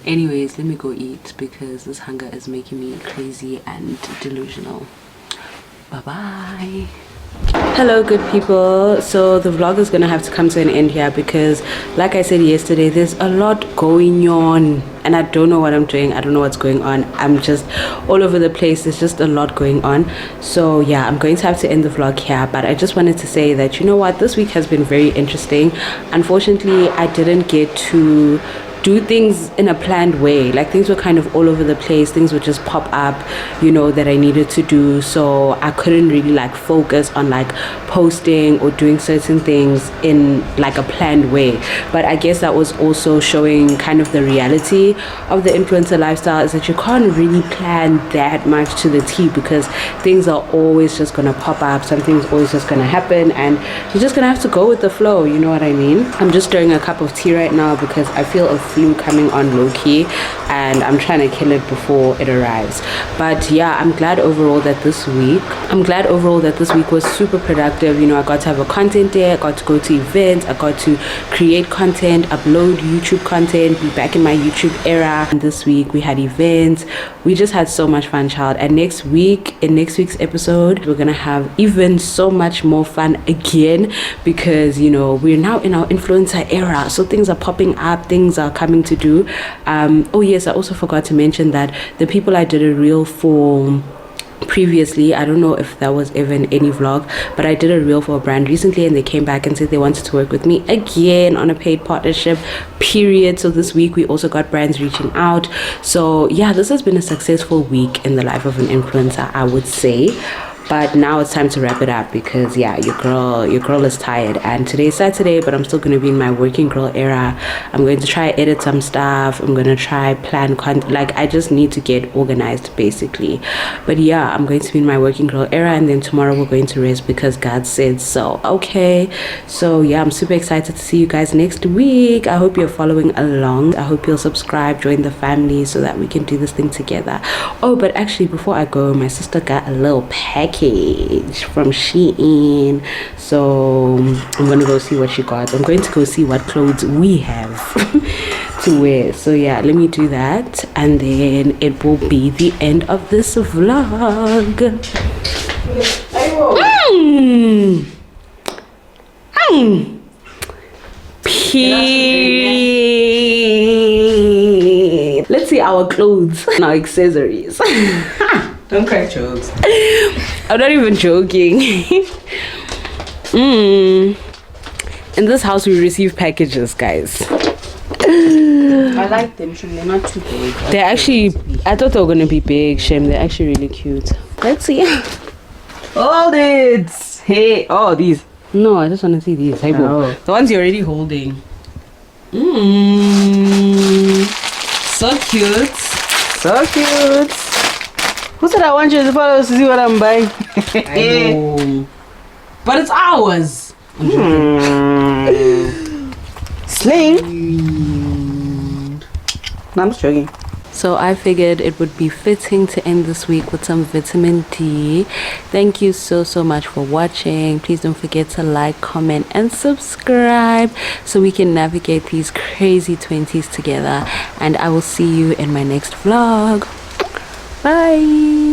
Anyways, let me go eat because this hunger is making me crazy and delusional. Bye bye. Hello good people, so the vlog is gonna have to come to an end here because like I said yesterday, there's a lot going on and I don't know what I'm doing. I don't know what's going on. I'm just all over the place. There's just a lot going on. So yeah, I'm going to have to end the vlog here, but I just wanted to say that, you know what, this week has been very interesting. Unfortunately, I didn't get to do things in a planned way. Like, things were kind of all over the place. Things would just pop up, you know, that I needed to do, so I couldn't really like focus on like posting or doing certain things in like a planned way. But I guess that was also showing kind of the reality of the influencer lifestyle, is that you can't really plan that much to the T because things are always just gonna pop up. Something's always just gonna happen and you're just gonna have to go with the flow, you know what I mean? I'm just stirring a cup of tea right now because I feel a flu coming on low-key and I'm trying to kill it before it arrives. But yeah, I'm glad overall that this week was super productive. You know, I got to have a content day, I got to go to events, I got to create content, upload YouTube content, be back in my YouTube era. And this week we had events. We just had so much fun, child. And next week, in next week's episode, we're gonna have even so much more fun again because, you know, we're now in our influencer era, so things are popping up, things are coming to do. Oh yes, I also forgot to mention that the people I did a reel for previously, I don't know if that was ever in any vlog, but I did a reel for a brand recently and they came back and said they wanted to work with me again on a paid partnership period. So this week we also got brands reaching out. So yeah, this has been a successful week in the life of an influencer, I would say. But now it's time to wrap it up because yeah, your girl is tired. And today's Saturday, but I'm still going to be in my working girl era. I'm going to try edit some stuff. I'm going to try plan content. Like, I just need to get organized basically. But yeah, I'm going to be in my working girl era, and then tomorrow we're going to rest because God said so. Okay, so yeah, I'm super excited to see you guys next week. I hope you're following along. I hope you'll subscribe, join the family so that we can do this thing together. Oh, but actually before I go, my sister got a little package from Shein, so I'm gonna go see what she got. I'm going to go see what clothes we have to wear. So yeah, let me do that and then it will be the end of this vlog. Let's see our clothes and our accessories. Don't crack jokes. I'm not even joking. In this house we receive packages, guys. I like them, Shem. They're not too big. They're actually, I thought they were gonna be big, Shem. They're actually really cute. Let's see. Hold it. Hey, oh, these. No, I just want to see these. Hey, bro. The ones you're already holding. So cute. So cute. Who said I want you to follow to see what I'm buying? But it's ours. Sling. No, I'm just joking. So I figured it would be fitting to end this week with some vitamin D. Thank you so much for watching. Please don't forget to like, comment and subscribe so we can navigate these crazy 20s together. And I will see you in my next vlog. Bye.